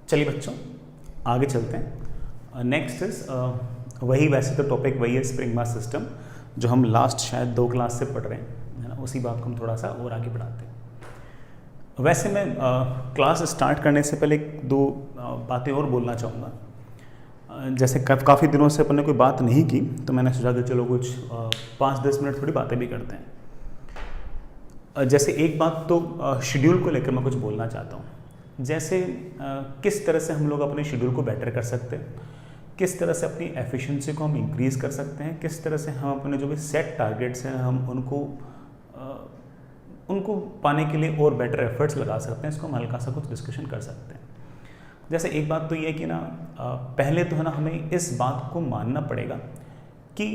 चलिए बच्चों आगे चलते हैं। नेक्स्ट इज वही, वैसे तो टॉपिक वही है स्प्रिंग मास सिस्टम जो हम लास्ट शायद 2 क्लास से पढ़ रहे हैं, है ना। उसी बात को हम थोड़ा सा और आगे बढ़ाते हैं। वैसे मैं क्लास स्टार्ट करने से पहले 2 बातें और बोलना चाहूँगा। जैसे काफ़ी दिनों से अपन ने कोई बात नहीं की, तो मैंने सोचा कि चलो कुछ 5-10 मिनट थोड़ी बातें भी करते हैं। जैसे एक बात तो शेड्यूल को लेकर मैं कुछ बोलना चाहता हूँ। जैसे किस तरह से हम लोग अपने शेड्यूल को बेटर कर सकते हैं, किस तरह से अपनी एफिशिएंसी को हम इंक्रीज़ कर सकते हैं, किस तरह से हम अपने जो भी सेट टारगेट्स हैं हम उनको पाने के लिए और बेटर एफर्ट्स लगा सकते हैं। इसको हम हल्का सा कुछ डिस्कशन कर सकते हैं। जैसे एक बात तो ये है कि ना पहले तो है ना हमें इस बात को मानना पड़ेगा कि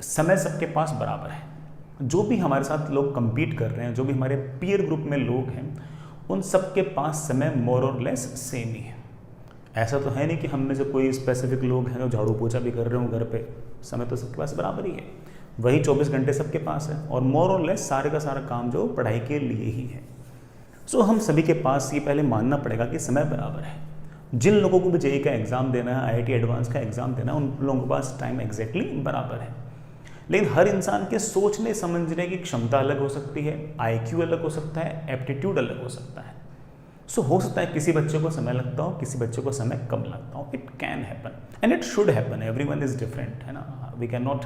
समय सबके पास बराबर है। जो भी हमारे साथ लोग compete कर रहे हैं, जो भी हमारे पीयर ग्रुप में लोग हैं, उन सबके पास समय मोर और लेस सेम ही है। ऐसा तो है नहीं कि हम में से कोई स्पेसिफिक लोग हैं जो झाड़ू पोछा भी कर रहे हो घर पे, समय तो सबके पास बराबर ही है। वही 24 घंटे सबके पास है और मोर और लेस सारे का सारा काम जो पढ़ाई के लिए ही है। सो हम सभी के पास ये पहले मानना पड़ेगा कि समय बराबर है। जिन लोगों को भी जेईई का एग्ज़ाम देना है, IIT एडवांस का एग्ज़ाम देना है, उन लोगों के पास टाइम एग्जैक्टली बराबर है। लेकिन हर इंसान के सोचने समझने की क्षमता अलग हो सकती है, IQ अलग हो सकता है, एप्टीट्यूड अलग हो सकता है। सो हो सकता है किसी बच्चे को समय लगता हो, किसी बच्चे को समय कम लगता हो। It can happen and it should happen. Everyone is different, है ना। We can not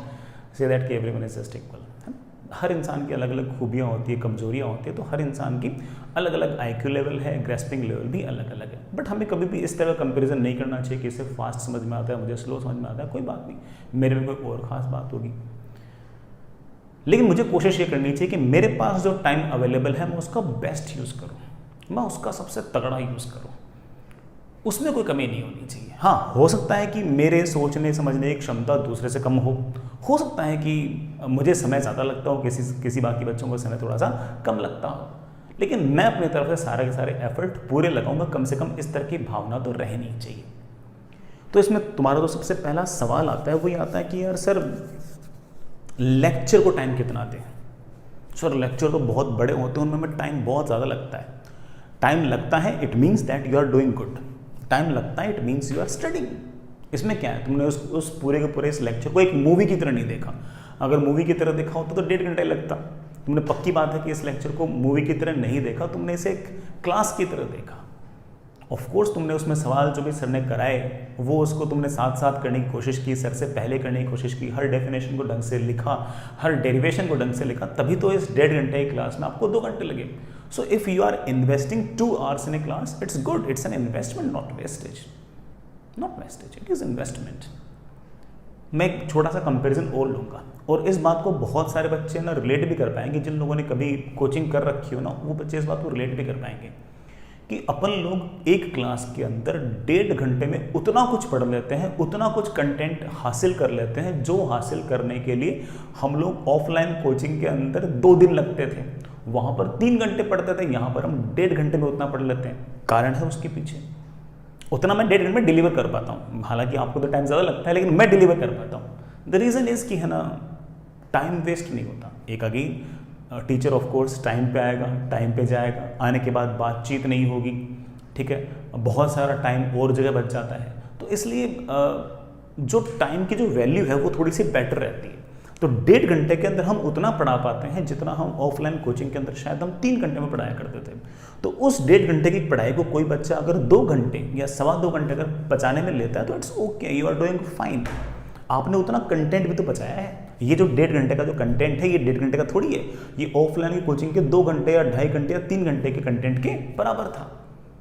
say that कि एवरीवन इज जस्ट इक्वल, है ना। हर इंसान की अलग अलग खूबियाँ होती है, कमजोरियाँ होती है, तो हर इंसान की अलग अलग IQ लेवल है, ग्रेस्पिंग लेवल भी अलग अलग है। बट हमें कभी भी इस तरह कंपेरिजन नहीं करना चाहिए कि इसे फास्ट समझ में आता है, मुझे स्लो समझ में आता है। कोई बात नहीं, मेरे में कोई और ख़ास बात होगी, लेकिन मुझे कोशिश ये करनी चाहिए कि मेरे पास जो टाइम अवेलेबल है मैं उसका बेस्ट यूज़ करूँ, मैं उसका सबसे तगड़ा यूज़ करूँ, उसमें कोई कमी नहीं होनी चाहिए। हाँ, हो सकता है कि मेरे सोचने समझने की क्षमता दूसरे से कम हो सकता है कि मुझे समय ज़्यादा लगता हो, किसी बाकी बच्चों को समय थोड़ा सा कम लगता हो, लेकिन मैं अपनी तरफ से सारे के सारे एफर्ट पूरे लगाऊंगा। कम से कम इस तरह की भावना तो रहनी चाहिए। तो इसमें तुम्हारा तो सबसे पहला सवाल आता है, वो ये आता है कि यार सर लेक्चर को टाइम कितना दें। सर लेक्चर तो बहुत बड़े होते हैं, उनमें टाइम बहुत ज़्यादा लगता है। टाइम लगता है it means that you are doing good. Time लगता है it means you are studying. इसमें क्या है, तुमने उस पूरे के पूरे इस लेक्चर को एक मूवी की तरह नहीं देखा। अगर मूवी की तरह देखा होता तो 1.5 घंटे लगता। तुमने पक्की बात है कि इस लेक्चर को मूवी की तरह नहीं देखा, तुमने इसे एक क्लास की तरह देखा। ऑफ कोर्स तुमने उसमें सवाल जो भी सर ने कराए वो उसको तुमने साथ साथ करने की कोशिश की, सर से पहले करने की कोशिश की, हर डेफिनेशन को ढंग से लिखा, हर डेरिवेशन को ढंग से लिखा, तभी तो इस 1.5 घंटे की क्लास में आपको 2 घंटे लगे। So if you are investing 2 hours in a class, it's good, it's an investment, not wastage, it is investment. मैं एक छोटा सा कंपैरिजन और लूँगा, और इस बात को बहुत सारे बच्चे ना रिलेट भी कर पाएंगे। जिन लोगों ने कभी कोचिंग कर रखी हो ना, वो बच्चे इस बात को रिलेट भी कर पाएंगे कि अपन लोग एक क्लास के अंदर 1.5 घंटे में उतना कुछ पढ़ लेते हैं, उतना कुछ कंटेंट हासिल कर लेते हैं जो हासिल करने के लिए हम लोग ऑफलाइन कोचिंग के अंदर 2 दिन लगते थे। वहाँ पर 3 घंटे पढ़ते थे, यहाँ पर हम 1.5 घंटे में उतना पढ़ लेते हैं। कारण है उसके पीछे, उतना मैं 1.5 घंटे में डिलीवर कर पाता हूँ। हालांकि आपको तो टाइम ज़्यादा लगता है, लेकिन मैं डिलीवर कर पाता हूँ। द रीज़न इज़ कि है ना, टाइम वेस्ट नहीं होता। एक again teacher of course time पे आएगा, टाइम पे जाएगा, आने के बाद बातचीत नहीं होगी, ठीक है, बहुत सारा टाइम और जगह बच जाता है। तो इसलिए जो टाइम की जो वैल्यू है वो थोड़ी सी बेटर रहती है। तो 1.5 घंटे के अंदर हम उतना पढ़ा पाते हैं जितना हम ऑफलाइन कोचिंग के अंदर शायद हम 3 घंटे में पढ़ाया करते थे। तो उस 1.5 घंटे की पढ़ाई को कोई बच्चा अगर 2 घंटे या 2.25 घंटे अगर बचाने में लेता है तो it's okay, you are doing fine. आपने उतना कंटेंट भी तो बचाया है। ये जो 1.5 घंटे का जो कंटेंट है, ये 1.5 घंटे का थोड़ी है, ये ऑफलाइन की कोचिंग के 2 घंटे या 2.5 घंटे या 3 घंटे के कंटेंट के बराबर था।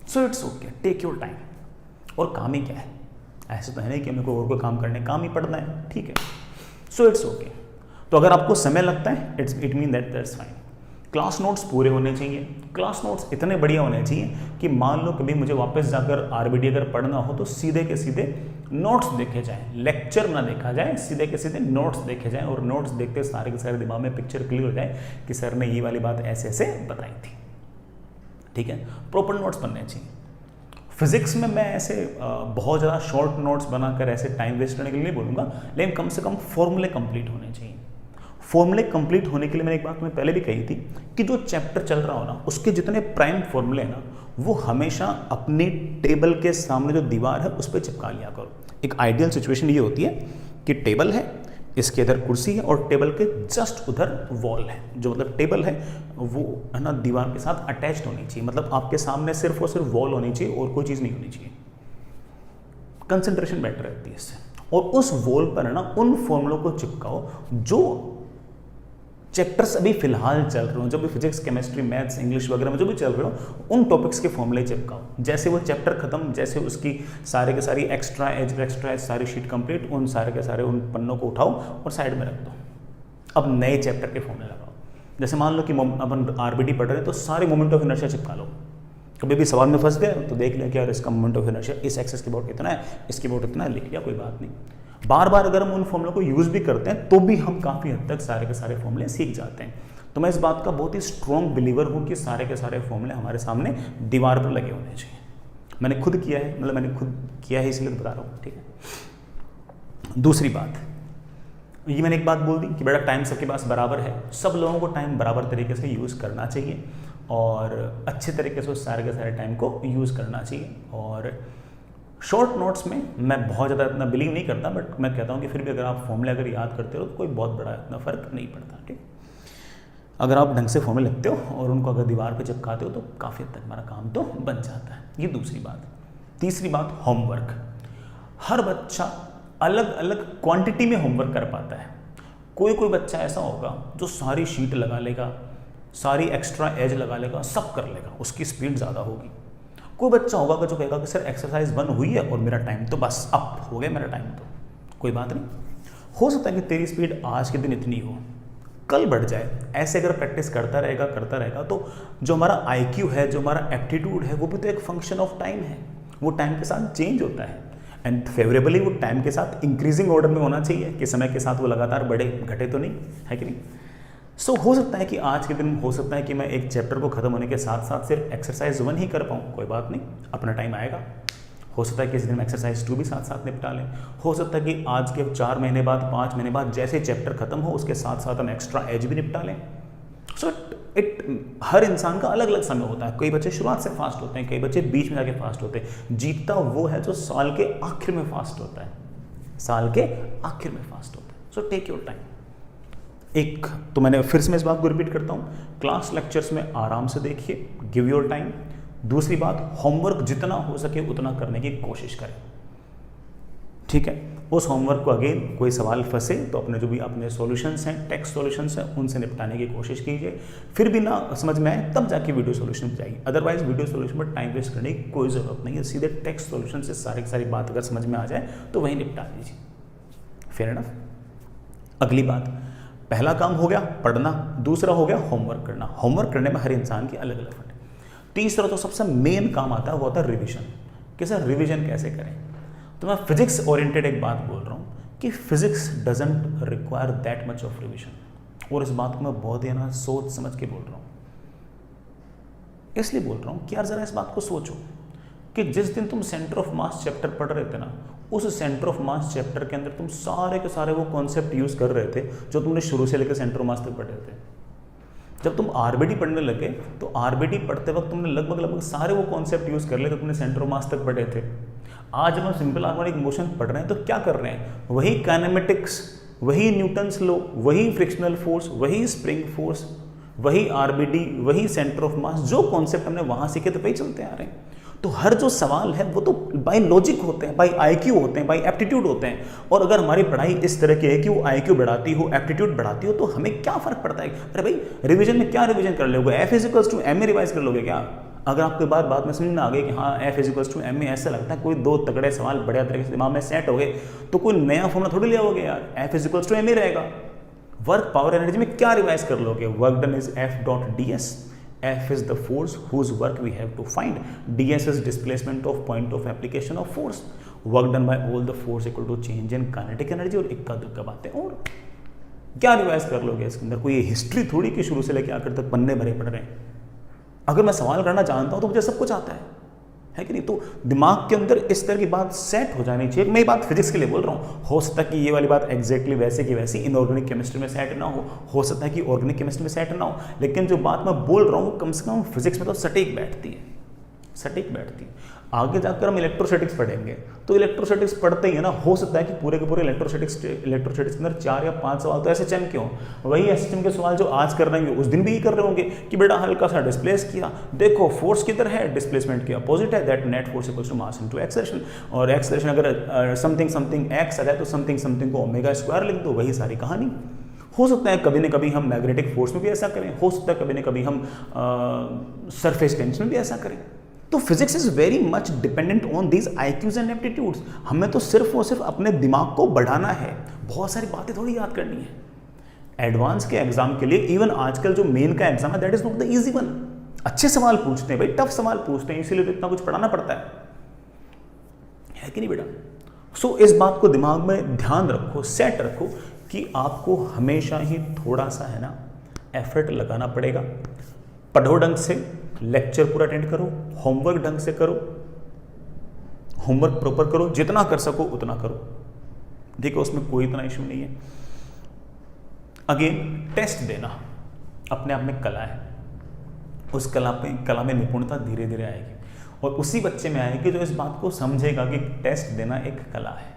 So it's okay, take your time. और काम ही क्या है, ऐसे तो है नहीं कि हमें कोई और कोई काम करने, काम ही पढ़ना है, ठीक है। सो इट्स ओके। तो अगर आपको समय लगता है it mean that's fine. Class notes पूरे होने चाहिए। क्लास नोट्स इतने बढ़िया होने चाहिए कि मान लो कभी मुझे वापस जाकर RBD अगर पढ़ना हो तो सीधे के सीधे नोट्स देखे जाएं, लेक्चर ना देखा जाए, सीधे के सीधे नोट्स देखे जाएं, और नोट्स देखते सारे के सारे दिमाग में पिक्चर क्लियर हो जाए कि सर ने ये वाली बात ऐसे ऐसे बताई थी, ठीक है। प्रॉपर नोट्स बनने चाहिए। फिजिक्स में मैं ऐसे बहुत ज़्यादा शॉर्ट नोट्स बनाकर ऐसे टाइम वेस्ट करने के लिए नहीं बोलूँगा, लेकिन कम से कम फॉर्मूले कंप्लीट होने चाहिए। फॉर्मूले कंप्लीट होने के लिए मैंने एक बात तुम्हें पहले भी कही थी कि जो चैप्टर चल रहा हो ना, उसके जितने प्राइम फॉर्मूले ना, वो हमेशा अपनी टेबल के सामने जो दीवार है उस पर चिपका लिया करो। एक आइडियल सिचुएशन ये होती है कि टेबल है, इसके इधर कुर्सी है और टेबल के जस्ट उधर वॉल है। जो मतलब टेबल है वो है ना दीवार के साथ अटैच्ड होनी चाहिए, मतलब आपके सामने सिर्फ और सिर्फ वॉल होनी चाहिए और कोई चीज़ नहीं होनी चाहिए। कंसंट्रेशन बेटर रहती है इससे। और उस वॉल पर है ना उन फॉर्मूलों को चिपकाओ जो चैप्टर्स अभी फिलहाल चल रहे हो, जो भी फिजिक्स, केमिस्ट्री, मैथ्स, इंग्लिश वगैरह में जो भी चल रहे हो, उन टॉपिक्स के फॉर्मूले चिपकाओ। जैसे वो चैप्टर खत्म, जैसे उसकी सारे के सारी एक्स्ट्रा एज सारी शीट कंप्लीट, उन सारे के सारे उन पन्नों को उठाओ और साइड में रख दो। अब नए चैप्टर के फॉर्मूले लगाओ। जैसे मान लो कि अपन आरबीटी पढ़ रहे हैं तो सारे मोमेंट ऑफ इनर्शिया चिपका लो। कभी भी सवाल में फंस गए तो देख लिया कि यार इसका मोमेंट ऑफ इनर्शिया इस एक्सिस की अबाउट इतना है, इसकी अबाउट इतना है, लिख लिया, कोई बात नहीं। बार बार अगर हम उन फॉर्मूलों को यूज़ भी करते हैं तो भी हम काफ़ी हद तक सारे के सारे फॉर्मूले सीख जाते हैं। तो मैं इस बात का बहुत ही स्ट्रॉन्ग बिलीवर हूँ कि सारे के सारे फॉर्मूले हमारे सामने दीवार पर लगे होने चाहिए। मैंने खुद किया है, मतलब मैंने खुद किया है इसलिए बता रहा हूँ, ठीक है। दूसरी बात, ये मैंने एक बात बोल दी कि बेटा टाइम सबके पास बराबर है। सब लोगों को टाइम बराबर तरीके से यूज़ करना चाहिए और अच्छे तरीके से उस सारे के सारे टाइम को यूज़ करना चाहिए। और शॉर्ट नोट्स में मैं बहुत ज़्यादा इतना बिलीव नहीं करता, बट मैं कहता हूँ कि फिर भी अगर आप फॉर्मूले अगर याद करते हो तो कोई बहुत बड़ा इतना फ़र्क नहीं पड़ता, ठीक। अगर आप ढंग से फॉर्मूले लिखते हो और उनको अगर दीवार पे चिपकाते हो तो काफ़ी हद तक हमारा काम तो बन जाता है। ये दूसरी बात। तीसरी बात, होमवर्क। हर बच्चा अलग अलग क्वांटिटी में होमवर्क कर पाता है। कोई कोई बच्चा ऐसा होगा जो सारी शीट लगा लेगा, सारी एक्स्ट्रा एज लगा लेगा, सब कर लेगा, उसकी स्पीड ज़्यादा होगी। कोई बच्चा होगा जो कहेगा कि सर एक्सरसाइज 1 हुई है और मेरा टाइम तो बस अप हो गया, मेरा टाइम तो कोई बात नहीं। हो सकता है कि तेरी स्पीड आज के दिन इतनी हो, कल बढ़ जाए। ऐसे अगर प्रैक्टिस करता रहेगा तो जो हमारा IQ है, जो हमारा एप्टीट्यूड है, वो भी तो एक फंक्शन ऑफ टाइम है। वो टाइम के साथ चेंज होता है एंड फेवरेबली वो टाइम के साथ इंक्रीजिंग ऑर्डर में होना चाहिए कि समय के साथ वो लगातार बढ़े घटे तो नहीं, है कि नहीं। सो हो सकता है कि आज के दिन हो सकता है कि मैं एक चैप्टर को खत्म होने के साथ साथ सिर्फ एक्सरसाइज 1 ही कर पाऊँ, कोई बात नहीं, अपना टाइम आएगा। हो सकता है कि इस दिन एक्सरसाइज 2 भी साथ साथ निपटा लें। हो सकता है कि आज के 4 महीने बाद, 5 महीने बाद जैसे चैप्टर खत्म हो उसके साथ साथ हम एक्स्ट्रा एज भी निपटा लें। सो हर इंसान का अलग अलग समय होता है। कई बच्चे शुरुआत से फास्ट होते हैं, कई बच्चे बीच में जाके फास्ट होते हैं। जीतता वो है जो साल के आखिर में फास्ट होता है, साल के आखिर में फास्ट होता है। So take your time. एक तो मैंने फिर से मैं इस बात को रिपीट करता हूँ, क्लास लेक्चर्स में आराम से देखिए, गिव योर टाइम। दूसरी बात, होमवर्क जितना हो सके उतना करने की कोशिश करें, ठीक है। उस होमवर्क को अगेन कोई सवाल फंसे तो अपने जो भी अपने सॉल्यूशंस हैं, टेक्स्ट सॉल्यूशंस हैं, उनसे निपटाने की कोशिश कीजिए। फिर भी ना समझ में आए तब जाके वीडियो सॉल्यूशन पे जाइए, अदरवाइज वीडियो सॉल्यूशन पर टाइम वेस्ट करने की कोई ज़रूरत नहीं है। सीधे टेक्स्ट सॉल्यूशन से सारी की सारी बात अगर समझ में आ जाए तो वहीं निपटा दीजिए। Fair enough. अगली बात, पहला काम हो गया पढ़ना, दूसरा हो गया होमवर्क करना। होमवर्क करने में हर इंसान की अलग अलग फट है। तीसरा तो सबसे मेन काम आता है, वो होता है रिविजन, कि सर रिविजन कैसे करें। तो मैं फिजिक्स ओरिएंटेड एक बात बोल रहा हूँ कि physics doesn't require that much of revision. और इस बात को मैं बहुत ही ना सोच समझ के बोल रहा हूँ। इसलिए बोल रहा हूँ कि यार ज़रा इस बात को सोचो कि जिस दिन तुम सेंटर ऑफ मास चैप्टर पढ़ रहे थे ना, उस सेंटर ऑफ मास चैप्टर के अंदर तुम सारे के सारे वो कॉन्सेप्ट यूज़ कर रहे थे जो तुमने शुरू से लेकर सेंटर ऑफ मास तक पढ़े थे। जब तुम आरबीटी पढ़ने लगे तो आरबीटी पढ़ते वक्त तुमने लगभग सारे वो कॉन्सेप्ट यूज़ कर लिए तो तुमने सेंटर ऑफ मास तक पढ़े थे। आज जब हम सिंपल हार्मोनिक मोशन पढ़ रहे हैं तो क्या कर रहे हैं, वही काइनेमेटिक्स, वही न्यूटन्स लॉ, वही फ्रिक्शनल फोर्स, वही स्प्रिंग फोर्स, वही आरबीडी, वही सेंटर ऑफ मास, जो कॉन्सेप्ट हमने वहाँ सीखे तो वही चलते आ रहे हैं। तो हर जो सवाल है वो तो बाय लॉजिक होते हैं, बाय IQ होते हैं, बाय एप्टीट्यूड होते हैं। और अगर हमारी पढ़ाई इस तरह की है कि वो IQ बढ़ाती हो, एप्टीट्यूड बढ़ाती हो, तो हमें क्या फ़र्क पड़ता है। अरे भाई रिवीजन में क्या रिवीजन कर लोगे, F=ma रिवाइज कर लोगे क्या। अगर आपके बाद में समझ में आ गई कि हाँ F=ma, ऐसा लगता है कोई 2 तगड़े सवाल बढ़िया तरीके से दिमाग में सेट हो गए तो कोई नया फॉर्मूला थोड़ी ले आओगे यार, F=ma रहेगा। वर्क पावर एनर्जी में क्या रिवाइज कर लोगे, work done is F.ds, F is the force whose work we have to find, ds is displacement of point of application of force, work done by all the force equal to change in kinetic energy। और इक्का दुक्का बातें, और क्या revise कर लोगे इसके अंदर। कोई हिस्ट्री थोड़ी कि शुरू से लेकर आखिर तक पन्ने भरे पड़ रहे हैं। अगर मैं सवाल करना जानता हूं तो मुझे सब कुछ आता है, है कि नहीं। तो दिमाग के अंदर इस तरह की बात सेट हो जानी चाहिए। मैं ये बात फिजिक्स के लिए बोल रहा हूँ, हो सकता है कि ये वाली बात एग्जैक्टली वैसे की वैसी इनऑर्गेनिक केमिस्ट्री में सेट ना हो सकता है कि ऑर्गेनिक केमिस्ट्री में सेट ना हो, लेकिन जो बात मैं बोल रहा हूँ कम से कम फिजिक्स में तो सटीक बैठती है, सटीक बैठती है। आगे जाकर हम इलेक्ट्रोस्टैटिक्स पढ़ेंगे, तो इलेक्ट्रोस्टैटिक्स पढ़ते ही है ना, हो सकता है कि पूरे के पूरे इलेक्ट्रोस्टैटिक्स के अंदर 4 या 5 सवाल तो ऐसे चमके हों, वही एसएचएम के सवाल जो आज कर रहे होंगे उस दिन भी कर रहे होंगे कि बेटा हल्का सा डिस्प्लेस किया, देखो फोर्स किधर है, डिस्प्लेसमेंट के अपोजिट है, that net force equals to mass into acceleration, और एक्सेलरेशन अगर समथिंग समथिंग एक्स है तो समथिंग समथिंग को ओमेगा स्क्वायर लिख दो, वही सारी कहानी। हो सकता है कभी न कभी हम मैग्नेटिक फोर्स में भी ऐसा करें, हो सकता है कभी न कभी हम सरफेस टेंशन में भी ऐसा करें। तो physics is very much dependent on these IQs and aptitudes. हमें तो सिर्फ और सिर्फ अपने दिमाग को बढ़ाना है, बहुत सारी बातें थोड़ी याद करनी है। एडवांस के एग्जाम के लिए इवन आजकल जो मेन का एग्जाम है that is not the easy one. अच्छे सवाल पूछते हैं भाई, टफ सवाल पूछते हैं, इसीलिए तो इतना कुछ पढ़ाना पड़ता है कि नहीं बेटा। सो इस बात को दिमाग में ध्यान रखो, सेट रखो कि आपको हमेशा ही थोड़ा सा है ना एफर्ट लगाना पड़ेगा। पढ़ो ढंग से, लेक्चर पूरा अटेंड करो, होमवर्क ढंग से करो, होमवर्क प्रॉपर करो, जितना कर सको उतना करो, देखो उसमें कोई इतना इशू नहीं है। अगेन टेस्ट देना अपने आप में कला है, उस कला में निपुणता धीरे धीरे आएगी, और उसी बच्चे में आएगी जो इस बात को समझेगा कि टेस्ट देना एक कला है,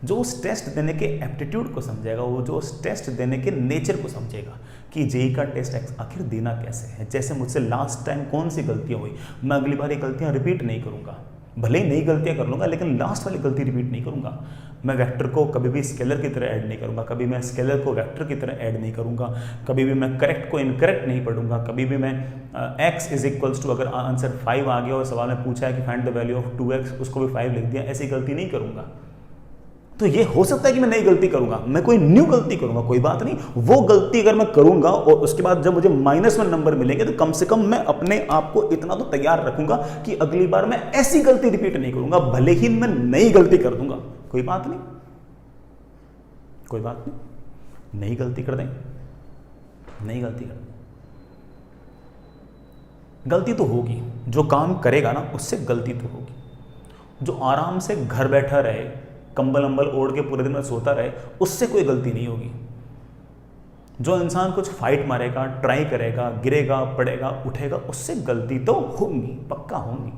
जो उस टेस्ट देने के एप्टीट्यूड को समझेगा, वो जो उस टेस्ट देने के नेचर को समझेगा कि जेई का टेस्ट आखिर देना कैसे है। जैसे मुझसे लास्ट टाइम कौन सी गलतियां हुई, मैं अगली बार ये गलतियां रिपीट नहीं करूंगा, भले ही नई गलतियां कर लूंगा लेकिन लास्ट वाली गलती रिपीट नहीं करूंगा। मैं वेक्टर को कभी भी स्केलर की तरह ऐड नहीं करूंगा, कभी मैं स्केलर को वेक्टर की तरह ऐड नहीं करूंगा, कभी भी मैं करेक्ट को इनकरेक्ट नहीं पढ़ूंगा, कभी भी मैं x इज इक्वल्स टू, अगर आंसर 5 आ गया और सवाल में पूछा है कि find the value of 2x, उसको भी 5 लिख दिया, ऐसी गलती नहीं करूंगा। तो ये हो सकता है कि मैं नई गलती करूंगा, मैं कोई न्यू गलती करूंगा, कोई बात नहीं। वो गलती अगर मैं करूंगा और उसके बाद जब मुझे -1 नंबर मिलेंगे तो कम से कम मैं अपने आप को इतना तो तैयार रखूंगा कि अगली बार मैं ऐसी गलती रिपीट नहीं करूंगा, भले ही मैं नई गलती कर दूंगा, कोई बात नहीं, कोई बात नहीं, नई गलती कर दें, नई गलती कर दें। गलती तो होगी, जो काम करेगा ना उससे गलती तो होगी। जो आराम से घर बैठा रहे, कंबल अंबल ओढ़ के पूरे दिन में सोता रहे, उससे कोई गलती नहीं होगी। जो इंसान कुछ फाइट मारेगा, ट्राई करेगा, गिरेगा, पड़ेगा, उठेगा, उससे गलती तो होगी, पक्का होगी।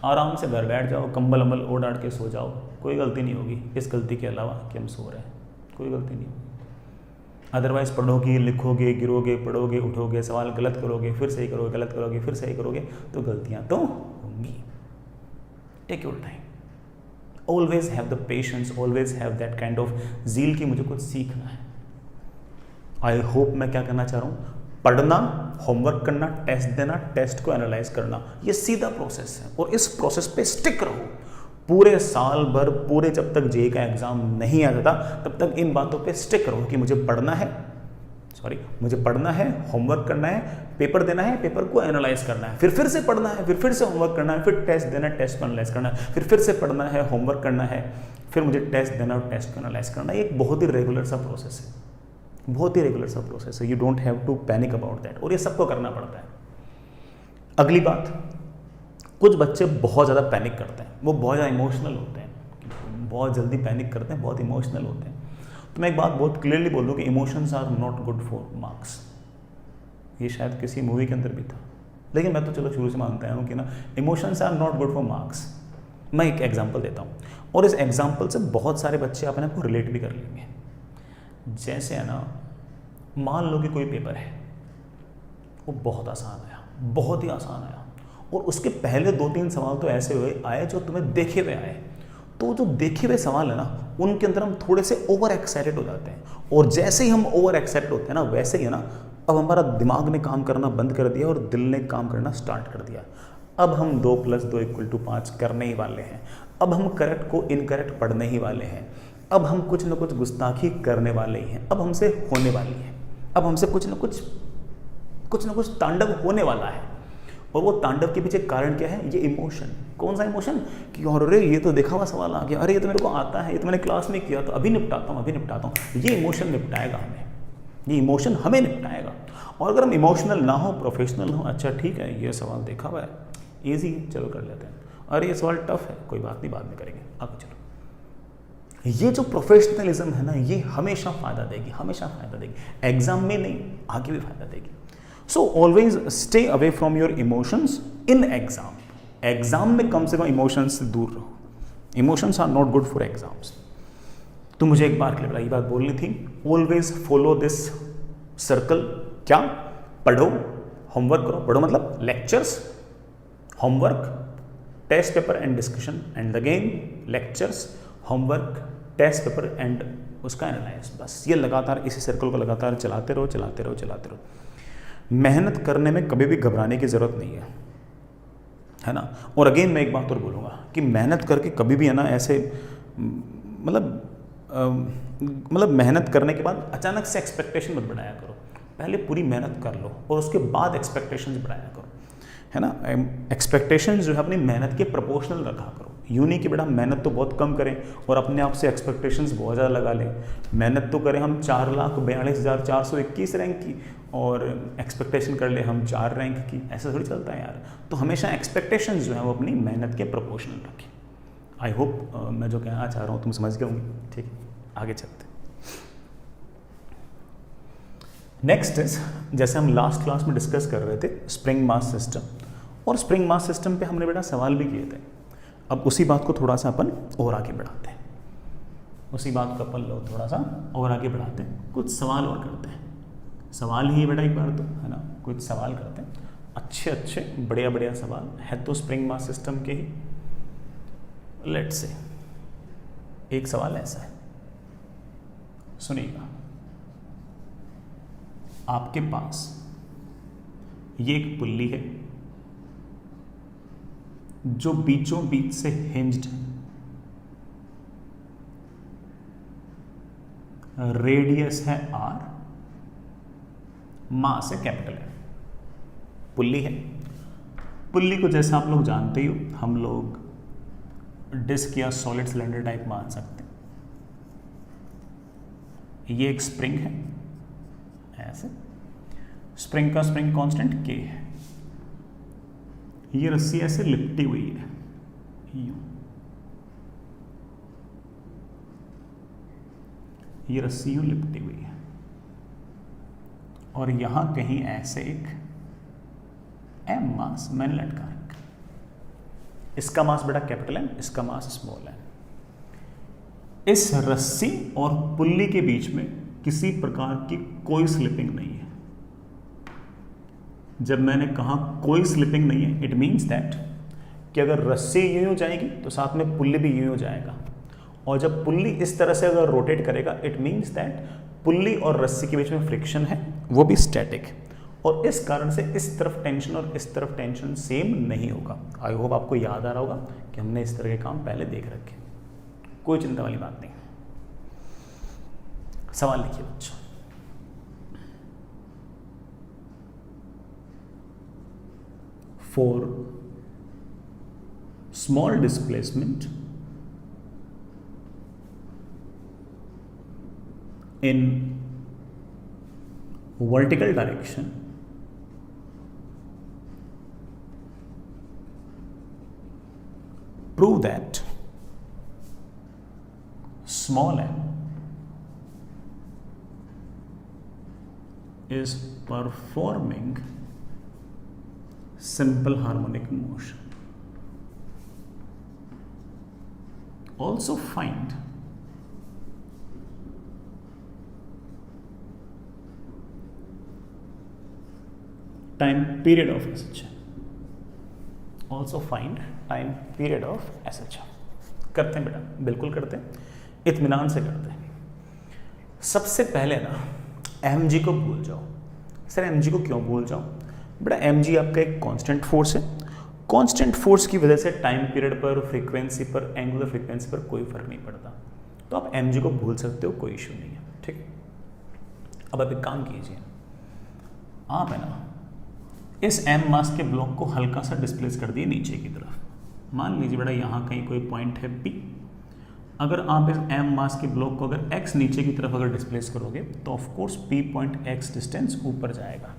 आराम से घर बैठ जाओ, कंबल अंबल ओढ़ आड़ के सो जाओ, कोई गलती नहीं होगी इस गलती के अलावा कि हम सो रहे हैं, कोई गलती नहीं होगी। अदरवाइज पढ़ोगे, लिखोगे, गिरोगे, पढ़ोगे, उठोगे, सवाल गलत करोगे, फिर सही करोगे, गलत करोगे, फिर सही करोगे, तो गलतियां तो होंगी। Take your time, always have the patience, always have that kind of zeal कि मुझे कुछ सीखना है। आई होप मैं क्या करना चाह रहा हूँ, पढ़ना, होमवर्क करना, टेस्ट देना, टेस्ट को एनालाइज करना, ये सीधा प्रोसेस है, और इस प्रोसेस पे स्टिक रहो पूरे साल भर, पूरे जब तक जेईई का एग्जाम नहीं आता था तब तक इन बातों पे स्टिक रहो कि मुझे पढ़ना है, मुझे पढ़ना है, होमवर्क करना है, पेपर देना है, पेपर को एनालाइज करना है, फिर से पढ़ना है, फिर से होमवर्क करना है, फिर टेस्ट देना है, टेस्ट को एनालाइज करना है, फिर से पढ़ना है, होमवर्क करना है, फिर मुझे टेस्ट देना और टेस्ट को एनालाइज करना है। एक बहुत ही रेगुलर सा प्रोसेस है, बहुत ही रेगुलर सा प्रोसेस है। You don't have to panic about that, और ये सबको करना पड़ता है। अगली बात, कुछ बच्चे बहुत ज़्यादा पैनिक करते हैं, वो बहुत ज़्यादा इमोशनल होते हैं, बहुत जल्दी पैनिक करते हैं, बहुत इमोशनल होते हैं। तो मैं एक बात बहुत क्लियरली बोल दूँ कि emotions are not good for marks. ये शायद किसी मूवी के अंदर भी था, लेकिन मैं तो चलो शुरू से मानता हूँ कि ना emotions are not good for marks. मैं एक एग्जांपल देता हूँ, और इस एग्जांपल से बहुत सारे बच्चे अपने आप को रिलेट भी कर लेंगे। जैसे है ना, मान लो कि कोई पेपर है, वो बहुत आसान आया, बहुत ही आसान आया, और उसके पहले 2-3 सवाल तो ऐसे आए जो तुम्हें देखे हुए आए। तो जो देखे हुए सवाल है ना, उनके अंदर हम थोड़े से ओवर एक्साइटेड हो जाते हैं, और जैसे ही हम ओवर एक्साइटेड होते हैं ना, वैसे ही है ना, अब हमारा दिमाग ने काम करना बंद कर दिया और दिल ने काम करना स्टार्ट कर दिया। अब हम 2 + 2 = 5 करने ही वाले हैं, अब हम करेक्ट को इनकरेक्ट पढ़ने ही वाले हैं, अब हम कुछ न कुछ गुस्ताखी करने वाले ही हैं, अब हमसे होने वाली है, अब हमसे कुछ न कुछ तांडव होने वाला है। और वो तांडव के पीछे कारण क्या है? ये इमोशन। कौन सा इमोशन? कि अरे ये तो देखा हुआ सवाल आ गया, अरे ये तो मेरे को आता है, ये तो मैंने क्लास में किया, तो अभी निपटाता हूँ। ये इमोशन निपटाएगा हमें, ये इमोशन हमें निपटाएगा। और अगर हम इमोशनल ना हो, प्रोफेशनल हो, अच्छा ठीक है ये सवाल देखा हुआ है, ईजी है, चलो कर लेते हैं। अरे ये सवाल टफ है, कोई बात नहीं, बाद में करेंगे, आगे चलो। ये जो प्रोफेशनलिज्म है ना, ये हमेशा फायदा देगी, हमेशा फायदा देगी, एग्जाम में नहीं, आगे भी फायदा देगी। So always stay away from your emotions in exam. Exam में कम से कम इमोशंस से दूर रहो, emotions are not good for exams. तो मुझे एक बार के लिए ये बात बोलनी थी, ऑलवेज फॉलो दिस सर्कल। क्या? पढ़ो, होमवर्क करो। पढ़ो मतलब lectures, homework, test paper and discussion, and again lectures, homework, test paper and उसका एनालाइज। बस ये लगातार इसी सर्कल को लगातार चलाते रहो, चलाते रहो, चलाते रहो। मेहनत करने में कभी भी घबराने की जरूरत नहीं है ना। और अगेन मैं एक बात और बोलूँगा कि मेहनत करके कभी भी है ना ऐसे मतलब मेहनत करने के बाद अचानक से एक्सपेक्टेशन मत बढ़ाया करो। पहले पूरी मेहनत कर लो और उसके बाद एक्सपेक्टेशंस बढ़ाया करो, है ना। एक्सपेक्टेशंस जो है अपनी मेहनत के प्रोपोर्शनल रखा करो। यूँ नहीं कि बेटा मेहनत तो बहुत कम करें और अपने आप से एक्सपेक्टेशंस बहुत ज़्यादा लगा लें। मेहनत तो करें हम 4,42,421 रैंक की और एक्सपेक्टेशन कर ले हम 4 रैंक की, ऐसा थोड़ी चलता है यार। तो हमेशा एक्सपेक्टेशंस जो है वो अपनी मेहनत के प्रोपोर्शनल रखें। आई होप मैं जो कहना चाह रहा हूँ तुम समझ गए होंगे। ठीक है, आगे चलते हैं। नेक्स्ट इज, जैसे हम लास्ट क्लास में डिस्कस कर रहे थे स्प्रिंग मास सिस्टम, और स्प्रिंग मास सिस्टम पे हमने बेटा सवाल भी किए थे। अब उसी बात को थोड़ा सा अपन और आगे बढ़ाते हैं, उसी बात को अपन लोग थोड़ा सा और आगे बढ़ाते हैं, कुछ सवाल और करते हैं। सवाल ही बेटा एक बार तो, है ना, कुछ सवाल करते हैं, अच्छे अच्छे बढ़िया बढ़िया सवाल है तो स्प्रिंग मास सिस्टम के ही। लेट्स से एक सवाल ऐसा है, सुनिएगा। आपके पास ये एक पुल्ली है जो बीचों बीच से हिंज्ड है, रेडियस है r, मास है कैपिटल है। पुल्ली है, पुल्ली को जैसे आप लोग जानते ही हो, हम लोग डिस्क या सॉलिड सिलेंडर टाइप मान सकते हैं। ये एक स्प्रिंग है, ऐसे स्प्रिंग का स्प्रिंग कांस्टेंट K है। ये रस्सी ऐसे लिपटी हुई है, यूं, ये रस्सी यूं लिपटी हुई है और यहां कहीं ऐसे एक m मास मैंने लटका रखा। इसका मास बेटा कैपिटल M, इसका मास स्मॉल m। इस रस्सी और पुल्ली के बीच में किसी प्रकार की कोई स्लिपिंग नहीं है। जब मैंने कहा कोई स्लिपिंग नहीं है, इट मीन्स दैट कि अगर रस्सी यूं जाएगी तो साथ में पुल्ली भी यूं जाएगा, और जब पुल्ली इस तरह से अगर रोटेट करेगा, इट मीन्स दैट पुल्ली और रस्सी के बीच में फ्रिक्शन है, वो भी स्टैटिक, और इस कारण से इस तरफ टेंशन और इस तरफ टेंशन सेम नहीं होगा। आई होप आपको याद आ रहा होगा कि हमने इस तरह के काम पहले देख रखे, कोई चिंता वाली बात नहीं। सवाल लिखिए बच्चों। For small displacement in vertical direction, prove that small m is performing simple harmonic motion. Also find time period of SHM. Also find time period of SHM. करते हैं बेटा, बिल्कुल करते हैं, इत्मीनान से करते हैं। सबसे पहले ना mg को भूल जाओ। सर mg को क्यों भूल जाओ? बेटा mg आपका एक कांस्टेंट फोर्स है, कांस्टेंट फोर्स की वजह से टाइम पीरियड पर, फ्रीक्वेंसी पर, एंगुलर फ्रीक्वेंसी पर कोई फर्क नहीं पड़ता, तो आप mg को भूल सकते हो, कोई इश्यू नहीं है। ठीक है, अब आप एक काम कीजिए, आप है ना इस m मास के ब्लॉक को हल्का सा डिस्प्लेस कर दिए नीचे की तरफ। मान लीजिए बेटा यहाँ कहीं कोई पॉइंट है P, अगर आप इस m मास के ब्लॉक को अगर x नीचे की तरफ अगर डिस्प्लेस करोगे तो of course P point x distance ऊपर जाएगा।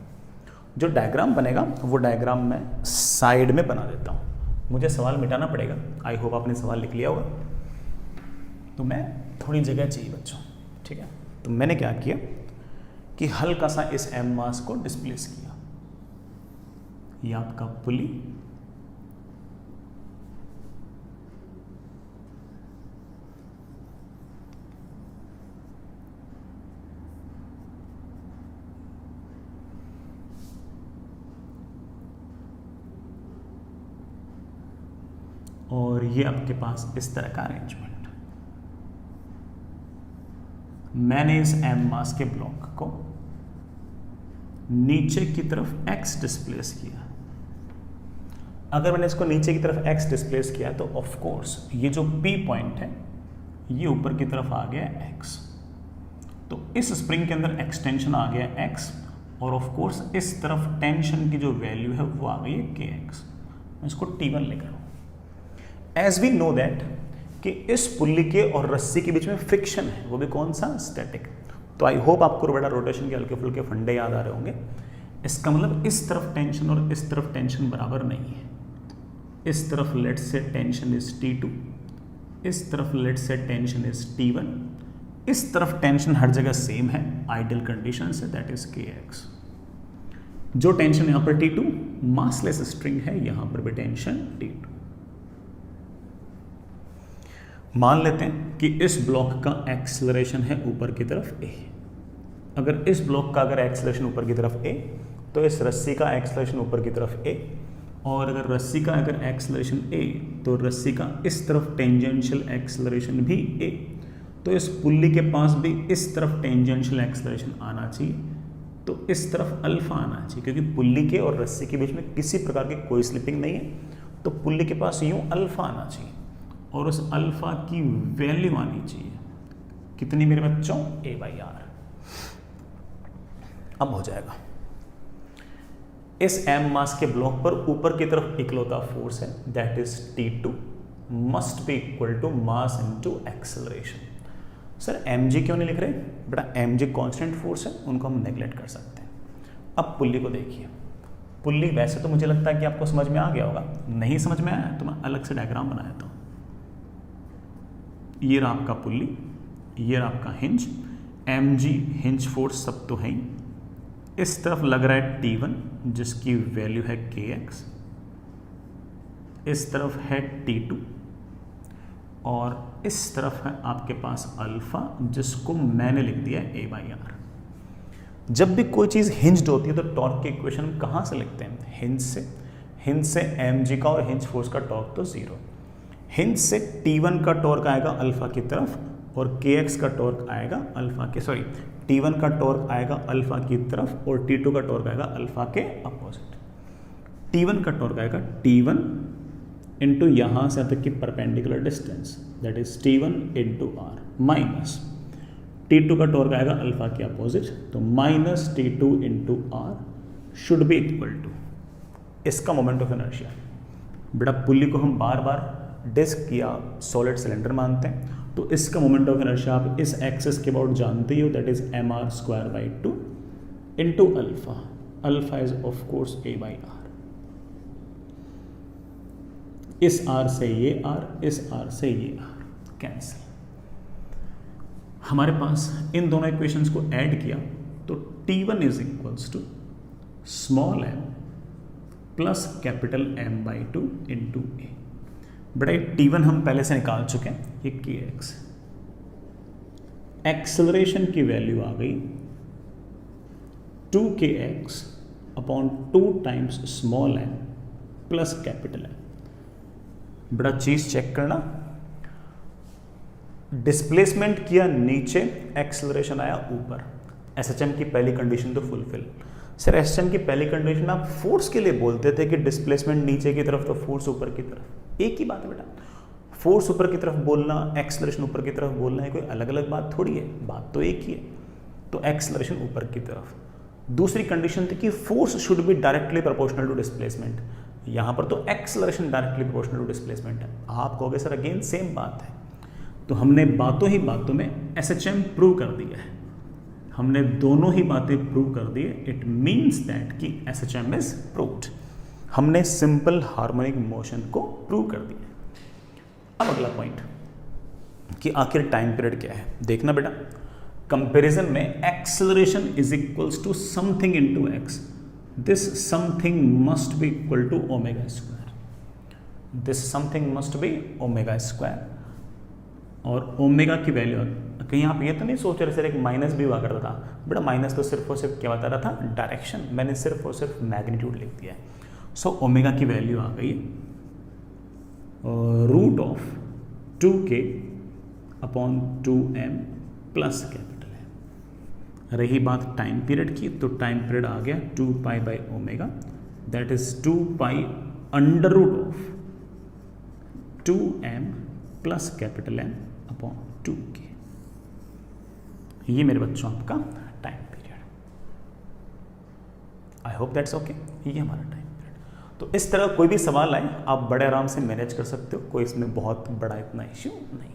जो डायग्राम बनेगा वो डायग्राम मैं साइड में बना देता हूँ। मुझे सवाल मिटाना पड़ेगा, आई होप आपने सवाल लिख लिया होगा, तो मैं थोड़ी जगह चाहिए बच्चों, ठीक है। तो मैंने क्या किया कि हल्का सा इस एम मास को डिस्प्लेस किया, ये आपका पुली, और ये आपके पास इस तरह का अरेंजमेंट। मैंने इस एम मास के ब्लॉक को नीचे की तरफ x डिस्प्लेस किया। अगर मैंने इसको नीचे की तरफ x डिस्प्लेस किया तो ऑफ कोर्स ये जो P पॉइंट है ये ऊपर की तरफ आ गया x, तो इस स्प्रिंग के अंदर एक्सटेंशन आ गया x, और ऑफ कोर्स इस तरफ टेंशन की जो वैल्यू है वो आ गई है kx। मैं इसको T1 लिख रहा हूं। एज वी नो दैट कि इस पुल्ली के और रस्सी के बीच में फ्रिक्शन है, वो भी कौन सा, स्टैटिक। तो आई होप आपको बेटा रोटेशन के हल्के फुल्के फंडे याद आ रहे होंगे। इसका मतलब इस तरफ टेंशन और इस तरफ टेंशन बराबर नहीं है। इस तरफ लेट से टेंशन इज T2, इस तरफ लेट से टेंशन इज T1, इस तरफ टेंशन हर जगह सेम है, आइडियल कंडीशन से, दैट इज kx। जो टेंशन यहां पर T2 मासलेस स्ट्रिंग है, यहां पर भी टेंशन T2। मान लेते हैं कि इस ब्लॉक का एक्सेलरेशन है ऊपर की तरफ a। अगर इस ब्लॉक का अगर एक्सेलरेशन ऊपर की तरफ a, तो इस रस्सी का एक्सेलरेशन ऊपर की तरफ a, और अगर रस्सी का अगर एक्सेलरेशन a, तो रस्सी का इस तरफ टेंजेंशियल एक्सेलरेशन भी a, तो इस पुल्ली के पास भी इस तरफ टेंजेंशियल एक्सेलरेशन आना चाहिए, तो इस तरफ अल्फा आना चाहिए, क्योंकि पुल्ली के और रस्सी के बीच में किसी प्रकार की कोई स्लिपिंग नहीं है, तो पुल्ली के पास यूं अल्फा आना चाहिए, और उस अल्फा की वैल्यू आनी चाहिए कितनी मेरे बच्चों, a/r। अब हो जाएगा। इस एम मास के ब्लॉक पर ऊपर की तरफ इकलौता फोर्स है, that is T2 must be equal to mass into acceleration. Sir mg क्यों नहीं लिख रहे बेटा, mg कांस्टेंट फोर्स है, उनको हम नेग्लेक्ट कर सकते हैं। अब पुल्ली को देखिए, पुल्ली वैसे तो मुझे लगता है कि आपको समझ में आ गया होगा, नहीं समझ में आया तो मैं अलग से डायग्राम बनाया था। ये रहा आपका पुल्ली, ये रहा आपका हिंज, mg हिंज फोर्स सब तो है ही, इस तरफ लग रहा है T1 जिसकी वैल्यू है kx, इस तरफ है T2, और इस तरफ है आपके पास अल्फा जिसको मैंने लिख दिया है a/r। जब भी कोई चीज़ हिंज्ड होती है तो टॉर्क की इक्वेशन हम कहाँ से लिखते हैं, हिंज से mg का और हिंज फोर्स का टॉर्क तो जीरो, हिंज से T1 का टॉर्क आएगा अल्फा की तरफ, और kx का टॉर्क आएगा अल्फा के, सॉरी T1 का टॉर्क आएगा अल्फा की तरफ, और T2 का टॉर्क आएगा अल्फा के अपोजिट। T1 का टॉर्क आएगा T1 इंटू यहाँ से तक की perpendicular distance, that is T1 into r, minus T2 का टॉर्क आएगा अल्फा के अपोजिट, तो minus T2 into r should be equal to इसका मोमेंट ऑफ इनर्शिया। बेटा पुल्ली को हम बार बार डिस्क या सॉलिड सिलेंडर मानते हैं, तो इसका मोमेंट ऑफ इनर्शिया आप इस एक्सिस के अबाउट जानते ही हो, that is mr² into alpha. Alpha is of course a/r। इस r से ये r, इस r से ये r कैंसिल। हमारे पास इन दोनों इक्वेशंस को ऐड किया तो T1 is equals to small m plus capital M/2 into a। बेटा T1 हम पहले से निकाल चुके हैं, ये kx। एक्सेलरेशन की वैल्यू आ गई 2kx upon 2 times small m plus capital M। बेटा चीज चेक करना, डिस्प्लेसमेंट किया नीचे, एक्सेलरेशन आया ऊपर, SHM की पहली कंडीशन तो फुलफिल। सर SHM की पहली कंडीशन आप फोर्स के लिए बोलते थे कि डिस्प्लेसमेंट नीचे की तरफ तो फोर्स ऊपर की तरफ, एक ही बात है बेटा। फोर्स ऊपर की तरफ बोलना, एक्सेलरेशन ऊपर की तरफ बोलना है कोई अलग अलग बात थोड़ी है, बात तो एक ही है। तो एक्सेलरेशन ऊपर की तरफ। दूसरी कंडीशन थी कि force should be directly proportional to displacement, यहाँ पर तो acceleration directly proportional to displacement है। आप कहोगे सर अगेन सेम बात है, तो हमने बातों ही बातों में SHM प्रूव कर दिया है, हमने दोनों ही बातें प्रूव कर दी है। इट मीन्स दैट कि SHM इज प्रूव्ड। हमने सिंपल हार्मोनिक मोशन को प्रूव कर दिया। अब अगला पॉइंट कि आखिर टाइम पीरियड क्या है। देखना बेटा, कंपैरिजन में acceleration is equals to something into x, this something must be equal to omega square, this something must be omega square. और ओमेगा की वैल्यू कहीं आप ये तो नहीं सोच रहे सर एक माइनस भी हुआ करता था, बेटा माइनस तो सिर्फ और सिर्फ क्या बता रहा था, डायरेक्शन, मैंने सिर्फ और सिर्फ मैग्नीट्यूड लिख दिया है। सो ओमेगा की वैल्यू आ गई root of 2k upon 2m plus capital है। रही बात टाइम पीरियड की, तो टाइम पीरियड आ गया 2 pi by omega, that is 2 pi under root of 2m plus capital M upon 2k। ये मेरे बच्चों आपका time period. I hope that's okay. ये हमारा टाइम पीरियड। तो इस तरह कोई भी सवाल आए आप बड़े आराम से मैनेज कर सकते हो, कोई इसमें बहुत बड़ा इतना इश्यू नहीं है।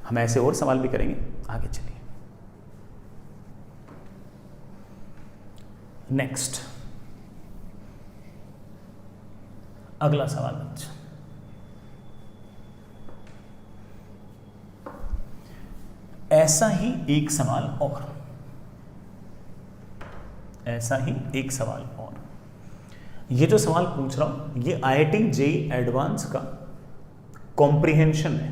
हम ऐसे और सवाल भी करेंगे, आगे चलिए। नेक्स्ट अगला सवाल बच्चा, ऐसा ही एक सवाल और, ऐसा ही एक सवाल और। ये जो सवाल पूछ रहा हूं ये IIT JEE एडवांस का कॉम्प्रिहेंशन है।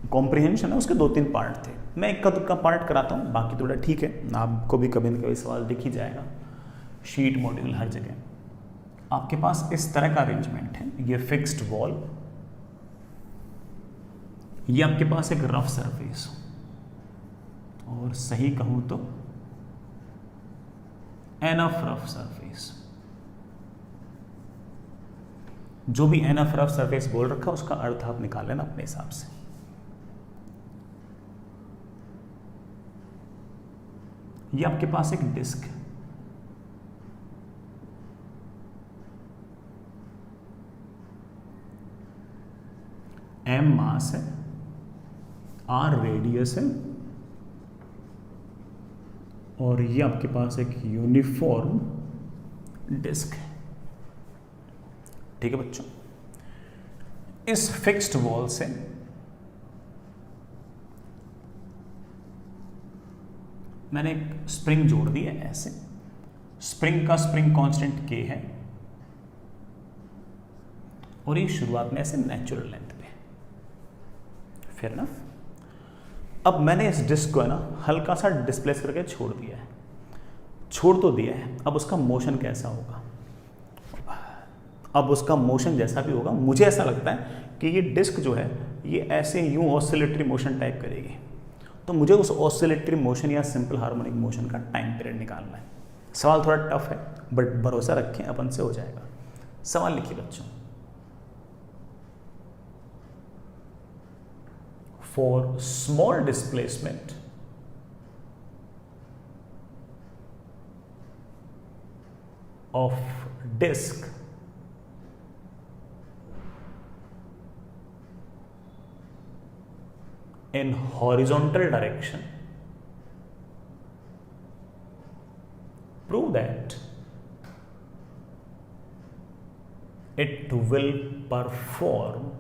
कॉम्प्रिहेंशन है, उसके 2-3 पार्ट थे, मैं एक का दुक्का पार्ट कराता हूं, बाकी थोड़ा ठीक है, आपको भी कभी न कभी सवाल दिख ही जाएगा, शीट मॉड्यूल हर जगह। आपके पास इस तरह का अरेंजमेंट है, ये फिक्स्ड वॉल, ये आपके पास एक रफ सरफेस, और सही कहूं तो एनफ रफ सरफेस। जो भी एनफ रफ सरफेस बोल रखा उसका अर्थ आप निकाल लेना अपने हिसाब से। ये आपके पास एक डिस्क है, M मास है, R रेडियस है, और ये आपके पास एक यूनिफॉर्म डिस्क है। ठीक है बच्चों, इस फिक्स्ड वॉल से मैंने एक स्प्रिंग जोड़ दी है ऐसे, स्प्रिंग का स्प्रिंग कांस्टेंट K है, और ये शुरुआत में ऐसे नेचुरल लेंथ पे, फेयर इनफ। अब मैंने इस डिस्क को है ना हल्का सा डिस्प्लेस करके छोड़ दिया है, छोड़ तो दिया है, अब उसका मोशन कैसा होगा। अब उसका मोशन जैसा भी होगा, मुझे ऐसा लगता है कि ये डिस्क जो है ये ऐसे यूं ऑसिलेटरी मोशन टाइप करेगी, तो मुझे उस ऑसिलेटरी मोशन या सिंपल हार्मोनिक मोशन का टाइम पीरियड निकालना है। सवाल थोड़ा टफ है बट भरोसा रखें अपन से हो जाएगा। सवाल लिखिए बच्चों, for small displacement of disk in horizontal direction, prove that it will perform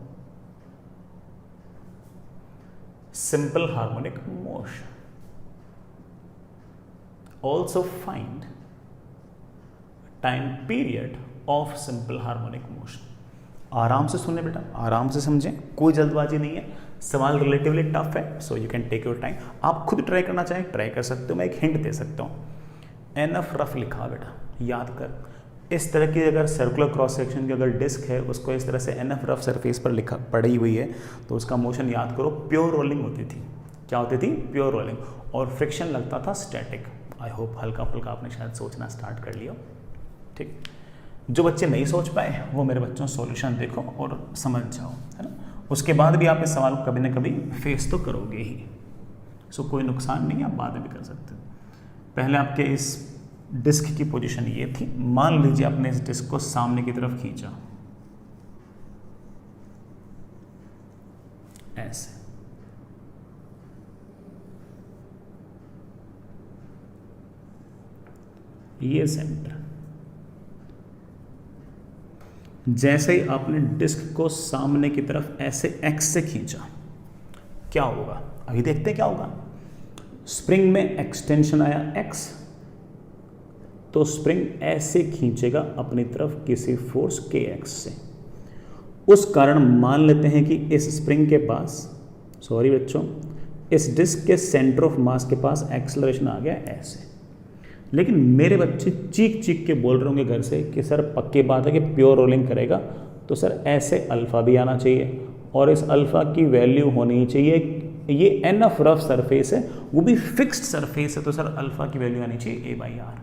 simple harmonic motion. Also find time period of simple harmonic motion. आराम से सुने बेटा, आराम से समझें, कोई जल्दबाजी नहीं है, सवाल रिलेटिवली टफ है, so you can take your time. आप खुद ट्राई करना चाहें ट्राई कर सकते हो, मैं एक हिंट दे सकता हूँ। एनफ रफ लिखा बेटा, याद कर। इस तरह की अगर सर्कुलर क्रॉस सेक्शन की अगर डिस्क है उसको इस तरह से एनफ रफ सरफेस पर लिखा पड़ी हुई है, तो उसका मोशन याद करो, प्योर रोलिंग होती थी। क्या होती थी? प्योर रोलिंग, और फ्रिक्शन लगता था स्टैटिक। आई होप हल्का फुल्का आपने शायद सोचना स्टार्ट कर लिया। ठीक, जो बच्चे नहीं सोच पाए वो मेरे बच्चों सॉल्यूशन देखो और समझ जाओ, है ना। उसके बाद भी आप इस सवाल को कभी ना कभी फेस तो करोगे ही, सो कोई नुकसान नहीं, आप बाद में भी कर सकते हो। पहले आपके इस डिस्क की पोजीशन ये थी, मान लीजिए आपने इस डिस्क को सामने की तरफ खींचा ऐसे, ये सेंटर, जैसे ही आपने डिस्क को सामने की तरफ ऐसे एक्स से खींचा, क्या होगा? अभी देखते हैं क्या होगा। स्प्रिंग में एक्सटेंशन आया एक्स, तो स्प्रिंग ऐसे खींचेगा अपनी तरफ किसी फोर्स के एक्स से। उस कारण मान लेते हैं कि इस स्प्रिंग के पास, सॉरी बच्चों, इस डिस्क के सेंटर ऑफ मास के पास एक्सेलरेशन आ गया ऐसे। लेकिन मेरे बच्चे चीख चीख के बोल रहे होंगे घर से कि सर पक्की बात है कि प्योर रोलिंग करेगा, तो सर ऐसे अल्फा भी आना चाहिए और इस अल्फा की वैल्यू होनी चाहिए, ये एनफ रफ सरफेस है, वो भी फिक्स्ड सरफेस है, तो सर अल्फा की वैल्यू आनी चाहिए a/r।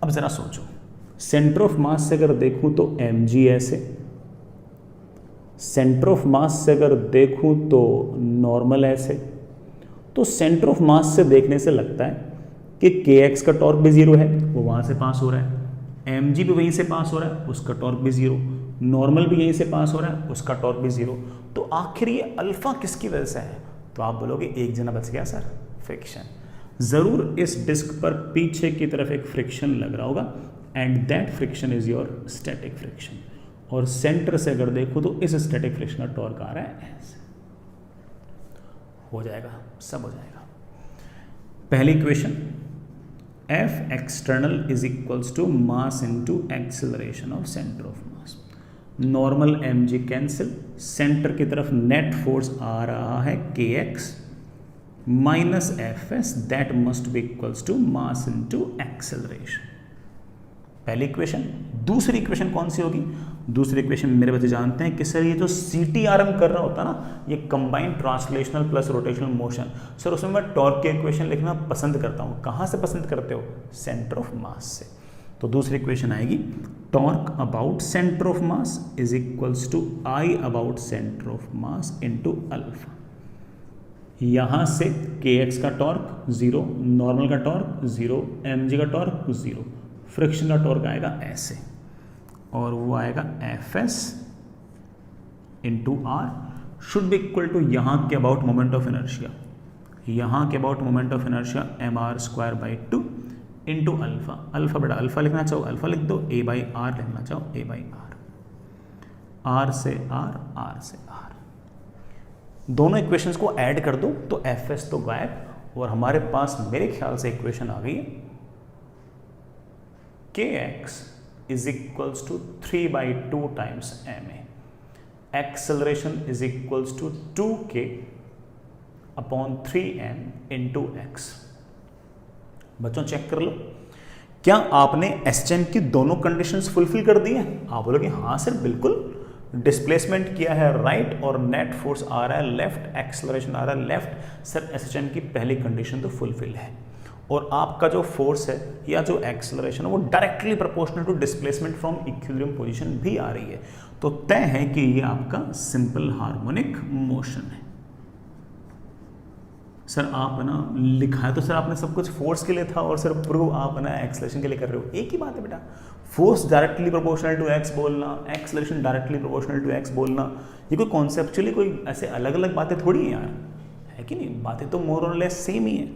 अब जरा सोचो, सेंटर ऑफ मास से अगर देखूं तो mg ऐसे, सेंटर ऑफ मास से अगर देखूं तो नॉर्मल ऐसे, तो सेंटर ऑफ मास से देखने से लगता है कि kx का टॉर्क भी जीरो है, वो वहां से पास हो रहा है, mg भी वहीं से पास हो रहा है, उसका टॉर्क भी जीरो, नॉर्मल भी यहीं से पास हो रहा है, उसका टॉर्क भी जीरो। तो आखिर ये अल्फा किसकी वजह से है? तो आप बोलोगे एक जना बच गया सर, फ्रिक्शन। जरूर इस डिस्क पर पीछे की तरफ एक फ्रिक्शन लग रहा होगा and that friction is your static friction. और सेंटर से अगर देखो तो इस स्टैटिक फ्रिक्शन का टॉर्क आ रहा है ऐसे। हो जाएगा, सब हो जाएगा। पहली equation, F external is equals to mass into acceleration of centre of mass. Normal mg cancel, centre की तरफ नेट फोर्स आ रहा है kx minus fs, that must be equals to mass into acceleration. पहली इक्वेशन। दूसरी equation कौन सी होगी? दूसरी इक्वेशन मेरे बच्चे जानते हैं कि सर ये जो CTRM कर रहा होता है ना, ये combined translational plus rotational motion, sir उसमें मैं टॉर्क की इक्वेशन लिखना पसंद करता हूँ। कहाँ से पसंद करते हो? सेंटर ऑफ मास से। तो दूसरी इक्वेशन आएगी, torque about centre of mass is equals to I about centre of mass into alpha. यहाँ से kx का टॉर्क जीरो, नॉर्मल का टॉर्क जीरो, mg का टॉर्क जीरो, फ्रिक्शन का टॉर्क आएगा ऐसे, और वो आएगा Fs into r should be equal to यहाँ के अबाउट मोमेंट ऑफ इनर्शिया, यहाँ के about moment of inertia mr²/2 into alpha. Alpha बेटा अल्फा लिखना चाहो अल्फा लिख दो, a/r लिखना चाहो a/r, r से r से r। दोनों इक्वेशंस को ऐड कर दो तो Fs तो गायब, और हमारे पास मेरे ख्याल से इक्वेशन आ गई है kx is equals to 3/2 times ma, acceleration is equals to 2k upon 3m into x। बच्चों चेक कर लो, क्या आपने एसएचएम की दोनों कंडीशंस फुलफिल कर दी है? आप बोलोगे हाँ सर बिल्कुल, डिस्प्लेसमेंट किया है राइट और नेट फोर्स आ रहा है लेफ्ट, एक्सेलरेशन आ रहा है लेफ्ट, सर एसएचएम की पहली कंडीशन तो फुलफिल है, और आपका जो फोर्स है या जो एक्सेलरेशन है वो directly proportional to displacement from equilibrium position भी आ रही है। तो तय है कि ये आपका सिंपल हार्मोनिक मोशन है। सर आप ना लिखा है तो सर आपने सब कुछ फोर्स के लिए था, और सर प्रूव आप ना एक्सेलरेशन के लिए कर रहे हो। एक ही बात है बेटा, force directly proportional to X बोलना, acceleration directly proportional to X बोलना, ये कोई कॉन्सेप्चुअली कोई ऐसे अलग अलग बातें थोड़ी है यार, है कि नहीं? बातें तो मोर और लेस सेम ही है।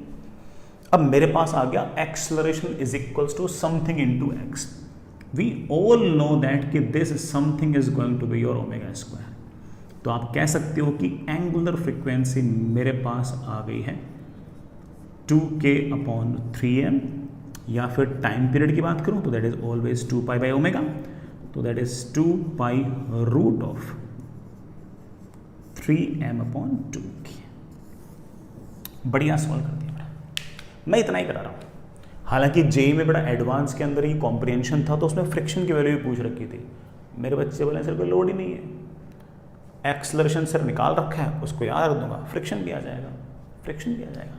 अब मेरे पास आ गया acceleration is equals to something into X. We all know that कि this something is going to be your omega square. तो आप कह सकते हो कि एंगुलर फ्रीक्वेंसी मेरे पास आ गई है 2k/3m, या फिर टाइम पीरियड की बात करूं तो दैट इज ऑलवेज 2π/ω, तो दैट इज 2π√of 3m/2k। बढ़िया सवाल कर दिया बेटा, मैं इतना ही करा रहा हूँ। हालांकि जेई में बड़ा एडवांस के अंदर ही कॉम्प्रिहेंशन था, तो उसमें फ्रिक्शन की वैल्यू भी पूछ रखी थी। मेरे बच्चे बोले सर कोई लोड ही नहीं है, एक्सेलरेशन सर निकाल रखा है, उसको याद रख दूंगा, फ्रिक्शन भी आ जाएगा, फ्रिक्शन भी आ जाएगा।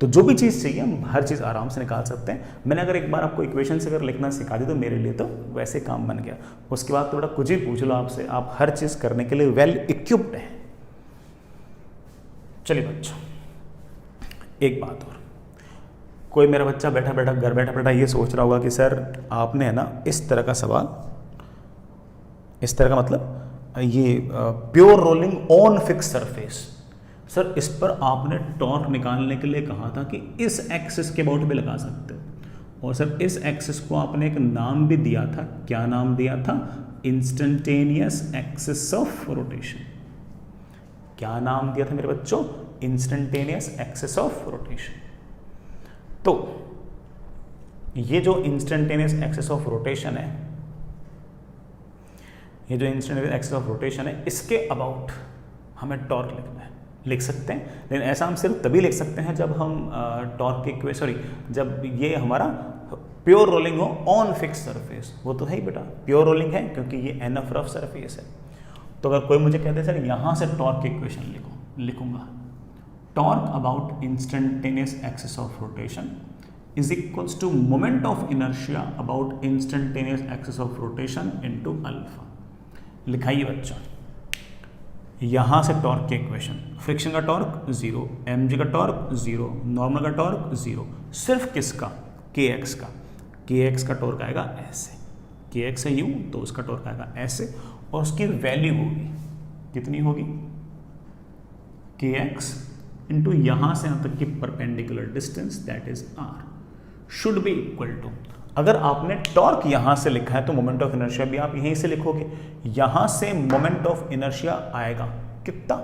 तो जो भी चीज़ चाहिए हम हर चीज़ आराम से निकाल सकते हैं। मैंने अगर एक बार आपको इक्वेशन से अगर लिखना सिखा दी तो मेरे लिए तो वैसे काम बन गया। उसके बाद तो बड़ा कुछ ही पूछ लो आपसे, आप हर चीज़ करने के लिए वेल इक्विप्ड हैं। चलिए बच्चों, एक बात और, कोई मेरा बच्चा बैठा बैठा घर बैठा बैठा ये सोच रहा होगा कि सर आपने है ना इस तरह का सवाल, इस तरह का मतलब ये pure rolling on fixed surface, sir इस पर आपने टॉर्क निकालने के लिए कहा था कि इस एक्सिस के अबाउट भी लगा सकते हो, और सर इस एक्सिस को आपने एक नाम भी दिया था, क्या नाम दिया था? Instantaneous axis of rotation. क्या नाम दिया था मेरे बच्चों? Instantaneous axis of rotation. तो ये जो इंस्टेंटेनियस एक्सिस ऑफ रोटेशन है, ये जो इंस्टेंटेनियस एक्सिस ऑफ रोटेशन है, इसके अबाउट हमें टॉर्क लिखना है। लिख सकते हैं, लेकिन ऐसा हम सिर्फ तभी लिख सकते हैं जब हम टॉर्क की जब ये हमारा प्योर रोलिंग हो ऑन फिक्स सरफेस। वो तो है ही बेटा, प्योर रोलिंग है क्योंकि ये एनफ रफ सरफेस है। तो अगर कोई मुझे कहते हैं सर यहाँ से टॉर्क की इक्वेशन लिखूंगा, torque about instantaneous axis of rotation is equals to moment of inertia about instantaneous axis of rotation into alpha. लिखाइए बच्चों, यहाँ से टॉर्क की इक्वेशन, फ्रिक्शन का टॉर्क 0, mg का टॉर्क 0, नॉर्मल का टॉर्क 0, सिर्फ किसका? kx का। kx का टॉर्क आएगा ऐसे, kx है u तो उसका टॉर्क आएगा ऐसे, और उसकी वैल्यू होगी कितनी होगी? kx इंटू यहाँ से यहाँ तक की perpendicular distance that is r should be equal to, अगर आपने टॉर्क यहाँ से लिखा है तो मोमेंट ऑफ इनर्शिया भी आप यहीं से लिखोगे। यहाँ से मोमेंट ऑफ इनर्शिया आएगा कितना?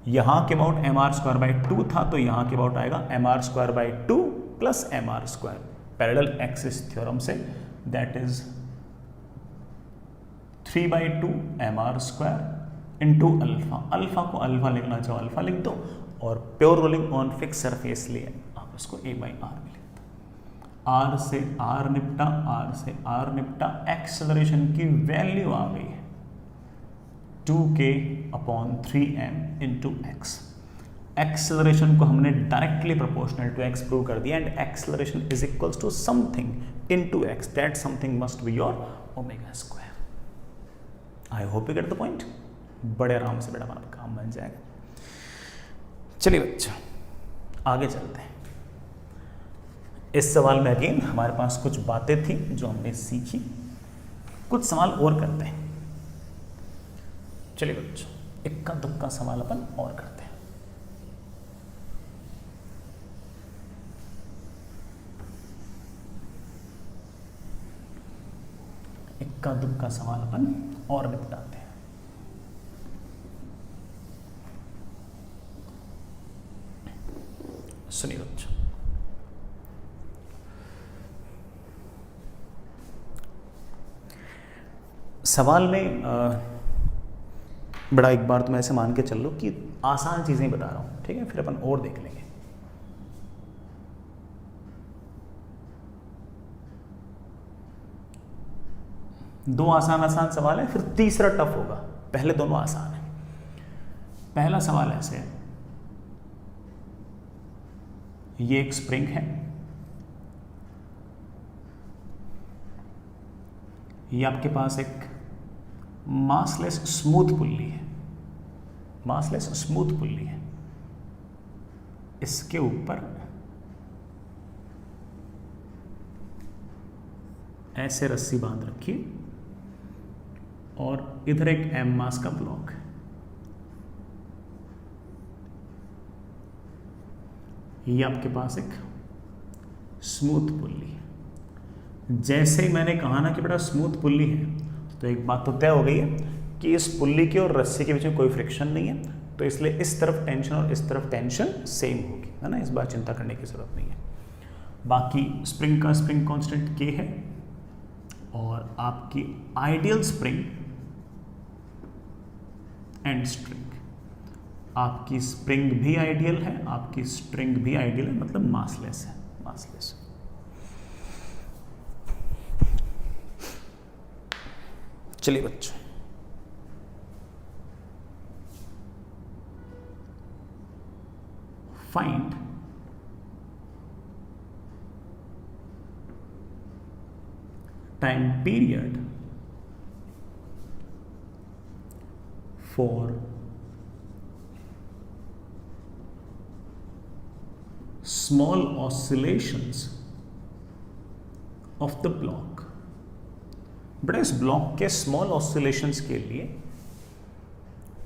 यहाँ के अबाउट mr²/2 था, तो यहाँ के अबाउट आएगा mr²/2 plus mr², parallel axis theorem से, that is 3/2 mr² into alpha. Alpha को अल्फा लिखना चाहो अल्फा लिख दो, और pure rolling on fixed surface लिए आप इसको a/r में लिख दो। r से r निपटा, r से r निपटा, एक्सेलरेशन की वैल्यू आ गई है 2k/3m इंटू एक्स। एक्सेलरेशन को हमने directly proportional to x prove कर दिया, and acceleration is equals to something into x, that something must be your ω²। I hope you get the point. बड़े आराम से बेटा हमारा काम बन जाएगा। चलिए बच्चों आगे चलते हैं। इस सवाल में अगेन हमारे पास कुछ बातें थी जो हमने सीखी, कुछ सवाल और करते हैं। चलिए बच्चों इक्का दुक्का सवाल अपन और करते हैं। इक्का दुक्का सवाल अपन और निपटाते हैं। सुनिए बच्चों, सवाल में बड़ा एक बार तो मैं ऐसे मान के चल लो कि आसान चीजें बता रहा हूं, ठीक है, फिर अपन और देख लेंगे। दो आसान आसान सवाल है, फिर तीसरा टफ होगा, पहले दोनों आसान है। पहला सवाल ऐसे है, ये एक स्प्रिंग है, ये आपके पास एक मासलेस स्मूथ पुल्ली है, मासलेस स्मूथ पुल्ली है, इसके ऊपर ऐसे रस्सी बांध रखी और इधर एक m मास का ब्लॉक है। ये आपके पास एक स्मूथ पुल्ली है। जैसे ही मैंने कहा ना कि बेटा स्मूथ पुल्ली है, तो एक बात तो तय हो गई है कि इस पुल्ली के और रस्सी के बीच में कोई फ्रिक्शन नहीं है, तो इसलिए इस तरफ टेंशन और इस तरफ टेंशन सेम होगी, है ना, इस बार चिंता करने की जरूरत नहीं है। बाकी स्प्रिंग का स्प्रिंग कांस्टेंट k है, और आपकी आइडियल स्प्रिंग एंड स्ट्रिंग, आपकी स्प्रिंग भी आइडियल है, आपकी स्ट्रिंग भी आइडियल है, मतलब मासलेस है, मासलेस। चलिए बच्चों, find time period for small oscillations of the block। बेटा इस ब्लॉक के स्मॉल ऑसिलेशंस के लिए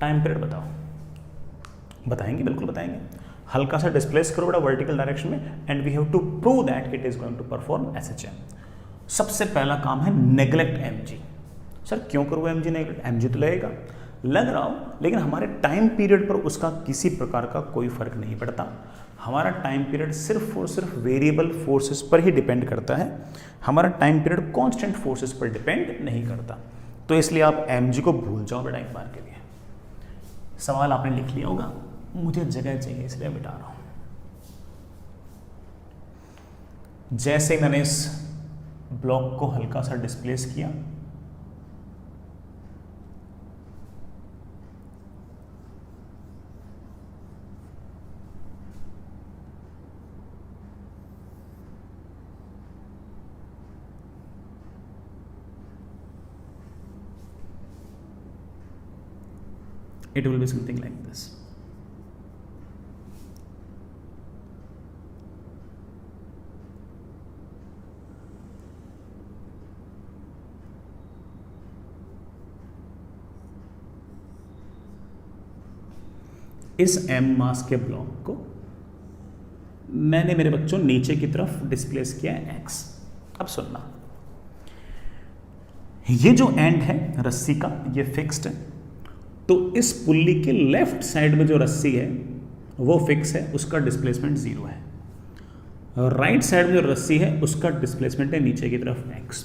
टाइम पीरियड बताओ। बताएंगे, बिल्कुल बताएंगे। हल्का सा डिस्प्लेस करो बेटा वर्टिकल डायरेक्शन में, and we have to prove that it is going to perform SHM. सबसे पहला काम है नेग्लेक्ट एमजी। सर क्यों करूँ एमजी नेग्लेक्ट? एमजी तो लगेगा, लग रहा हो, लेकिन हमारे टाइम पीरियड पर उसका किसी प्रकार का कोई फर्क नहीं पड़ता। हमारा टाइम पीरियड सिर्फ और सिर्फ वेरिएबल फोर्सेस पर ही डिपेंड करता है, हमारा टाइम पीरियड कांस्टेंट फोर्सेस पर डिपेंड नहीं करता। तो इसलिए आप एमजी को भूल जाओ बेटा एक बार के लिए। सवाल आपने लिख लिया होगा, मुझे जगह चाहिए इसलिए मिटा रहा हूं। जैसे मैंने इस ब्लॉक को हल्का सा डिस्प्लेस किया, it will be something like this. इस एम मास के ब्लॉक को मैंने मेरे बच्चों नीचे की तरफ डिस्प्लेस किया है एक्स। अब सुनना, ये जो एंड है रस्सी का ये फिक्स्ड है, तो इस पुल्ली के लेफ्ट साइड में जो रस्सी है वो फिक्स है, उसका डिस्प्लेसमेंट 0 है। राइट साइड में जो रस्सी है उसका डिस्प्लेसमेंट है नीचे की तरफ x।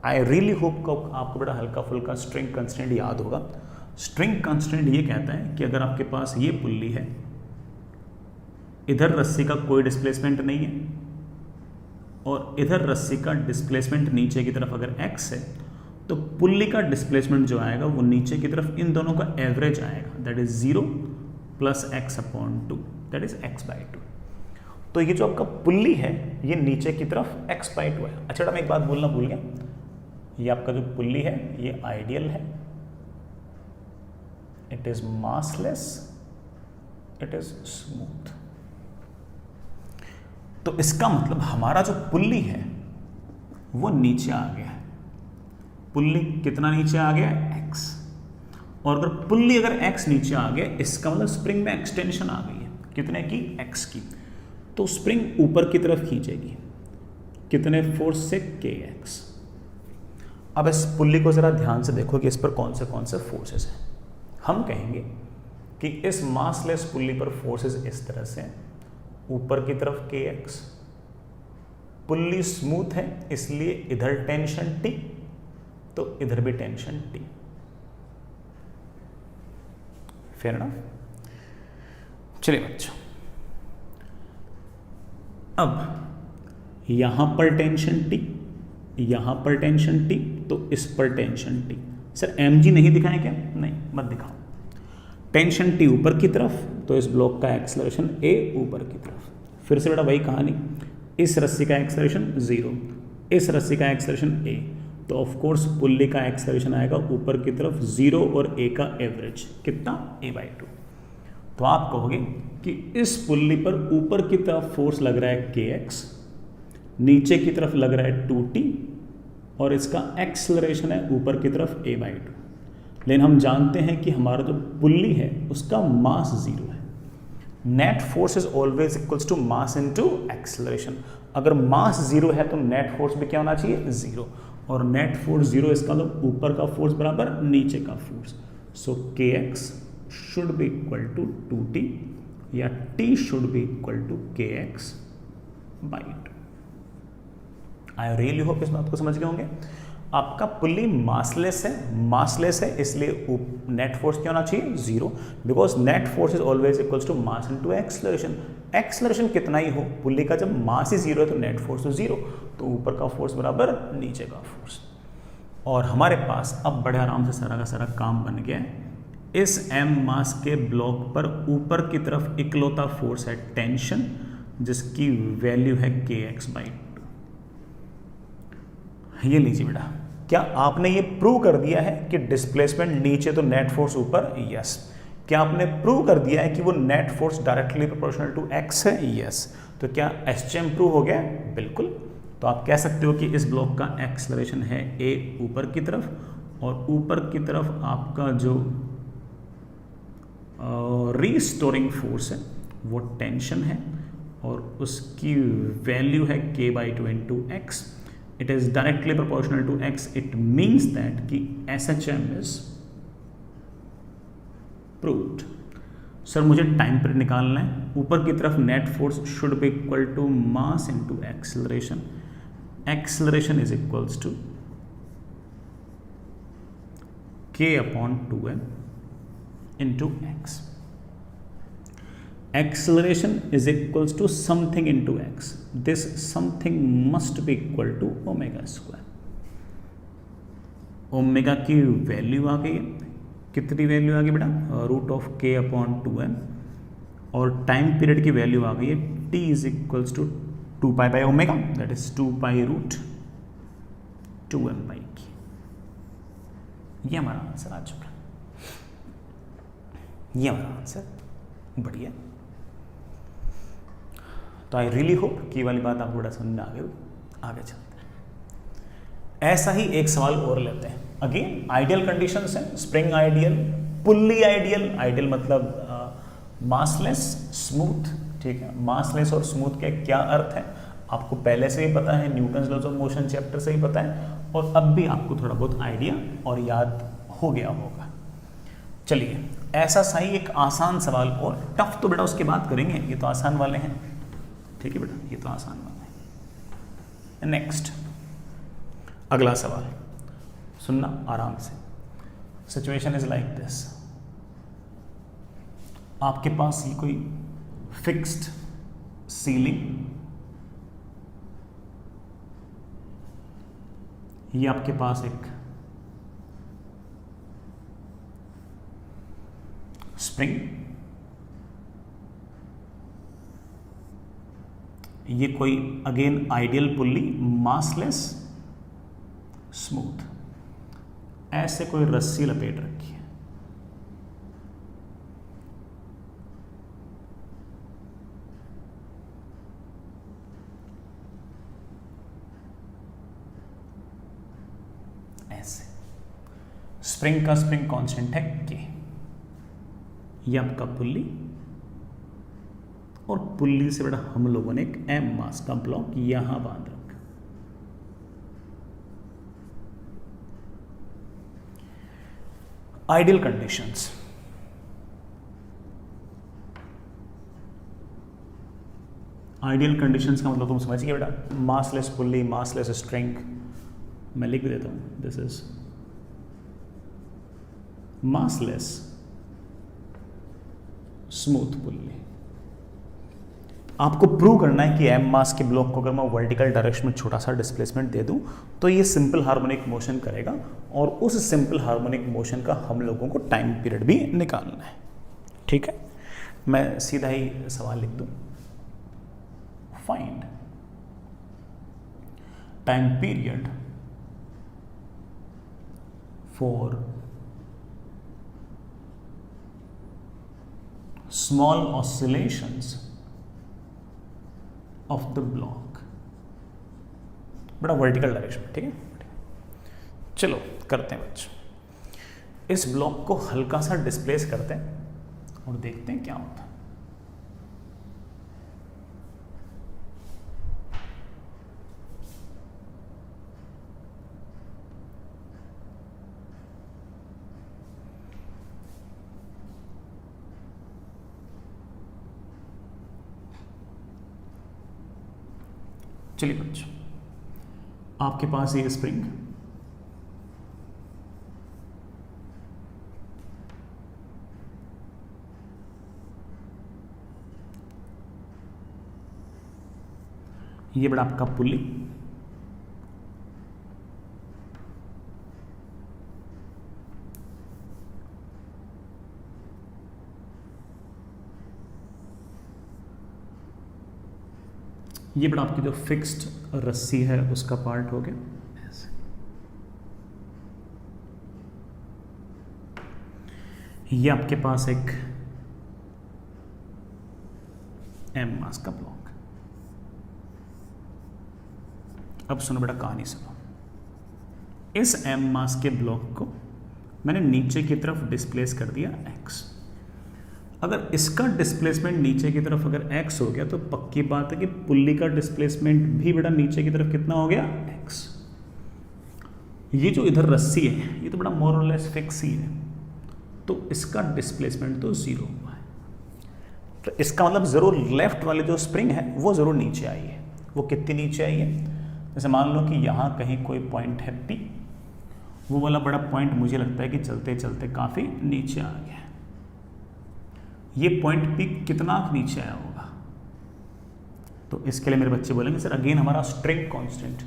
आई रियली होप आपको बड़ा हल्का फुल्का स्ट्रिंग कंस्टेंट याद होगा। स्ट्रिंग कंस्टेंट ये कहता है कि अगर आपके पास ये पुल्ली है, इधर रस्सी का कोई डिस्प्लेसमेंट नहीं है और इधर रस्सी का डिस्प्लेसमेंट नीचे की तरफ अगर x है, तो पुल्ली का डिस्प्लेसमेंट जो आएगा वो नीचे की तरफ इन दोनों का एवरेज आएगा, that is 0 plus x/2, that is x/2। तो ये जो आपका पुल्ली है ये नीचे की तरफ x/2 है। अच्छा मैं एक बात बोलना भूल गया, ये आपका जो पुल्ली है ये आइडियल है, it is massless, it is smooth. तो इसका मतलब हमारा जो पुल्ली है वो नीचे आ गया है। पुल्ली कितना नीचे आ गया? x। और अगर पुल्ली अगर x नीचे आ गया, इसका मतलब स्प्रिंग में एक्सटेंशन आ गई है, कितने की? x की। तो स्प्रिंग ऊपर की तरफ खींचेगी, कितने फोर्स से? kx। अब इस पुल्ली को जरा ध्यान से देखो कि इस पर कौन से फोर्सेस हैं। हम कहेंगे कि इस मासलेस पुल्ली पर फोर्सेस इस तरह से, ऊपर की तरफ kx, पुल्ली स्मूथ है इसलिए इधर टेंशन T, तो इधर भी टेंशन T। फेयर ना? चलिए बच्चों, अब यहां पर टेंशन T, यहां पर टेंशन T, तो इस पर टेंशन T। सर mg नहीं दिखाएं क्या? नहीं, मत दिखाओ। टेंशन T ऊपर की तरफ, तो इस ब्लॉक का एक्सेलरेशन a ऊपर की तरफ। फिर से बेटा वही कहानी, इस रस्सी का एक्सेलरेशन 0, इस रस्सी का एक्सेलरेशन a, तो ऑफ कोर्स पुल्ली का एक्सेलरेशन आएगा ऊपर की तरफ 0 और a का एवरेज कितना? a/2। तो आप कहोगे कि इस पुल्ली पर ऊपर की तरफ फोर्स लग रहा है kx, नीचे की तरफ लग रहा है 2t, और इसका एक्सेलरेशन है ऊपर की तरफ a/2। लेकिन हम जानते हैं कि हमारा जो पुल्ली है उसका मास 0 है। Net force is always equals to mass into acceleration. अगर मास 0 है तो नेट फोर्स भी क्या होना चाहिए? 0। और नेट फोर्स 0, इसका मतलब ऊपर का फोर्स बराबर नीचे का force. So kx should be equal to 2t या t should be equal to kx/2। I really hope इस बात को समझ गए होंगे। आपका पुल्ली मासलेस है इसलिए नेट फोर्स क्या होना चाहिए? 0, because net force is always equals to mass into acceleration. Acceleration कितना ही हो, पुल्ली का जब मास ही 0 है तो नेट फोर्स तो 0, तो ऊपर का फोर्स बराबर नीचे का फोर्स। और हमारे पास अब बड़े आराम से सारा का सारा काम बन गया है। इस m मास के ब्लॉक पर ऊपर की तरफ इकलौता फोर्स है टेंशन, जिसकी वैल्यू है kx/2। ये लीजिए बेटा, क्या आपने ये प्रूव कर दिया है कि डिस्प्लेसमेंट नीचे तो नेट फोर्स ऊपर? यस। क्या आपने प्रूव कर दिया है कि वो net force directly proportional to x है? यस। तो क्या एसएचएम प्रूव हो गया? बिल्कुल। तो आप कह सकते हो कि इस ब्लॉक का एक्सेलरेशन है a ऊपर की तरफ, और ऊपर की तरफ आपका जो रीस्टोरिंग फोर्स है वो टेंशन है और उसकी वैल्यू है k/2 into x. It is directly proportional to x. It means that कि SHM इज प्रूव्ड. सर मुझे टाइम पीरियड निकालना है. ऊपर की तरफ net force should be equal to mass into acceleration. Acceleration is equals to k/2m into x. Acceleration is equals to something into x. This something must be equal to omega square. Omega की value आ गई है. कितनी value आ गई बेटा? √k/2m. और time period की वैल्यू आ गई है t is equals to 2π/ω. That is 2π√2m की. ये हमारा आंसर आ चुका. ये हमारा आंसर. बढ़िया. तो आई रियली होप कि वाली बात आपको बड़ा समझ में आ गई. आगे चलते हैं. ऐसा ही एक सवाल और लेते हैं. अगेन आइडियल कंडीशंस हैं. Spring ideal, pulley ideal. Ideal मतलब मासलेस, स्मूथ. ठीक है. मासलेस और स्मूथ के क्या अर्थ है आपको पहले से ही पता है. Newton's laws of motion chapter से ही पता है. और अब भी आपको थोड़ा बहुत आइडिया और याद हो गया होगा. चलिए ऐसा सही एक आसान सवाल. और टफ तो बेटा उसके बाद करेंगे. ये तो आसान वाले हैं. ठीक है बेटा, ये तो आसान वाले हैं. नेक्स्ट अगला सवाल सुनना आराम से. Situation is like this. आपके पास ये कोई फिक्स्ड सीलिंग, ये आपके पास एक स्प्रिंग, ये कोई again ideal pulley, massless, smooth. ऐसे कोई रस्सी लपेट रखी है. ऐसे स्प्रिंग का स्प्रिंग कांस्टेंट है के. ये आपका पुल्ली, और पुल्ली से बड़ा हम लोगों ने एक m मास का ब्लॉक यहां बांध रखा. Ideal conditions. आइडियल कंडीशंस का मतलब तुम समझिए बेटा. Massless pulley, massless string. मैं लिख देता हूं. This is massless smooth pulley. आपको प्रूव करना है कि m मास के ब्लॉक को अगर मैं वर्टिकल डायरेक्शन में छोटा सा डिस्प्लेसमेंट दे दूं तो ये सिंपल हार्मोनिक मोशन करेगा. और उस सिंपल हार्मोनिक मोशन का हम लोगों को टाइम पीरियड भी निकालना है. ठीक है. मैं सीधा ही सवाल लिख दूं. Find time period for small oscillations of the block. बड़ा वर्टिकल डायरेक्शन में. ठीक है. चलो करते हैं बच्चों. इस ब्लॉक को हल्का सा डिस्प्लेस करते हैं और देखते हैं क्या होता है. चलिए बच्चों, आपके पास ये स्प्रिंग, ये बड़ा आपका पुल्ली, ये बड़ा आपकी जो फिक्स्ड रस्सी है उसका पार्ट हो गया. ये आपके पास एक m मास का ब्लॉक. अब सुनो बेटा कहानी सुनो. इस m मास के ब्लॉक को मैंने नीचे की तरफ डिस्प्लेस कर दिया x. अगर इसका डिस्प्लेसमेंट नीचे की तरफ अगर x हो गया तो पक्की बात है कि पुल्ली का डिस्प्लेसमेंट भी बेटा नीचे की तरफ कितना हो गया, x। ये जो इधर रस्सी है ये तो बड़ा मोर और लेस फिक्स ही है, तो इसका डिस्प्लेसमेंट तो 0 हुआ है। तो इसका मतलब जरूर लेफ्ट वाले जो स्प्रिंग है वो जरूर नीचे आई है। वो कितनी नीचे आई है, जैसे मान लो कि यहाँ कहीं कोई पॉइंट है P, वो वाला बड़ा पॉइंट मुझे लगता है कि चलते चलते काफ़ी नीचे आ गया। ये पॉइंट P कितना नीचे आया होगा, तो इसके लिए मेरे बच्चे बोलेंगे सर अगेन हमारा स्ट्रिंग कांस्टेंट,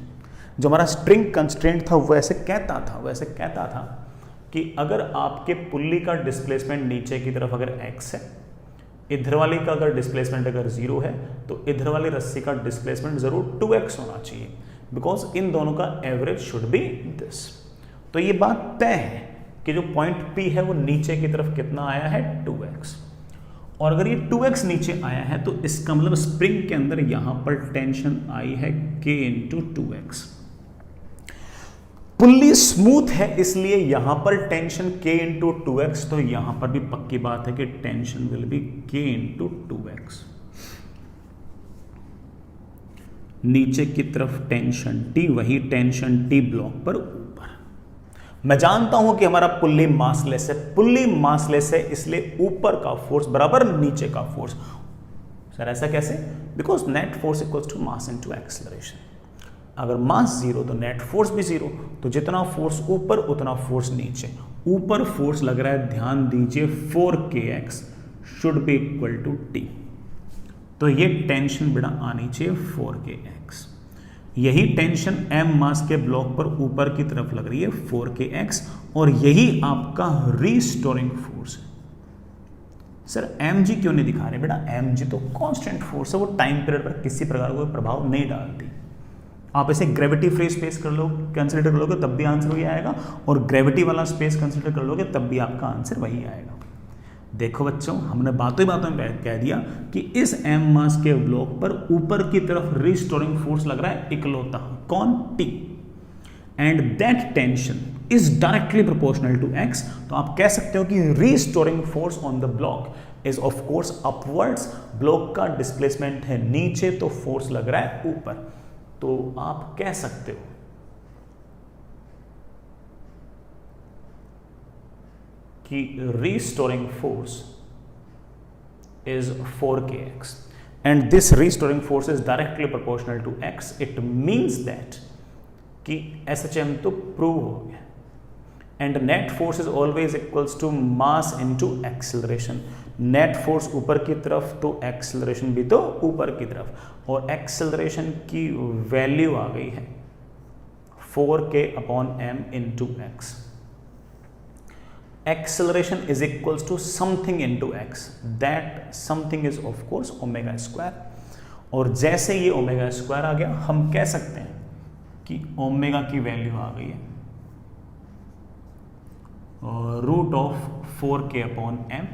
जो हमारा स्ट्रिंग कंस्ट्रेंट था वो ऐसे कहता था कि अगर आपके पुल्ली का डिस्प्लेसमेंट नीचे की तरफ अगर x है, इधर वाली का अगर डिस्प्लेसमेंट अगर 0 है, तो इधर वाली रस्सी का डिस्प्लेसमेंट जरूर 2x होना चाहिए, बिकॉज इन दोनों का एवरेज शुड बी दिस। तो ये बात तय है कि जो पॉइंट P है वो नीचे की तरफ कितना आया है, 2x। और अगर ये 2x नीचे आया है तो इसका मतलब स्प्रिंग के अंदर यहां पर टेंशन आई है k × 2x। पुल्ली स्मूथ है इसलिए यहां पर टेंशन k × 2x, तो यहां पर भी पक्की बात है कि tension will be k × 2x। नीचे की तरफ टेंशन T, वही टेंशन T ब्लॉक पर ऊपर। मैं जानता हूं कि हमारा पुल्ली मासलेस है, पुल्ली मासलेस है इसलिए ऊपर का फोर्स बराबर नीचे का फोर्स। सर ऐसा कैसे, because net force equals to mass into acceleration. अगर मास 0 तो नेट फोर्स भी 0, तो जितना फोर्स ऊपर उतना फोर्स नीचे। ऊपर फोर्स लग रहा है, ध्यान दीजिए 4kx should be equal to T, तो ये टेंशन बेटा आनी चाहिए 4kx। यही टेंशन m मास के ब्लॉक पर ऊपर की तरफ लग रही है 4kx, और यही आपका रीस्टोरिंग फोर्स है। सर mg क्यों नहीं दिखा रहे बेटा, mg तो कांस्टेंट फोर्स है, वो टाइम पीरियड पर किसी प्रकार का प्रभाव नहीं डालती। आप इसे ग्रेविटी फ्री स्पेस कर लो, कंसिडर कर लोगे तब भी आंसर वही आएगा, और ग्रेविटी वाला स्पेस कंसिडर कर लोगे तब भी आपका आंसर वही आएगा। देखो बच्चों, हमने बातों में कह दिया कि इस m मास के ब्लॉक पर ऊपर की तरफ रिस्टोरिंग फोर्स लग रहा है इकलौता, कौन, T, and that tension is directly proportional to x। तो आप कह सकते हो कि restoring force on the block is of course upwards. Block का डिस्प्लेसमेंट है नीचे तो फोर्स लग रहा है ऊपर, तो आप कह सकते हो कि restoring force is 4kx and this restoring force is directly proportional to x. It means that कि SHM तो प्रूव हो गया, and net force is always equals to mass into acceleration. Net force ऊपर की तरफ तो एक्सेलरेशन भी तो ऊपर की तरफ, और एक्सेलरेशन की वैल्यू आ गई है 4k/m into x. Acceleration is equals to something into x. That something is of course omega square. और जैसे ये ओमेगा स्क्वायर आ गया, हम कह सकते हैं कि ओमेगा की वैल्यू आ गई है √4k/m,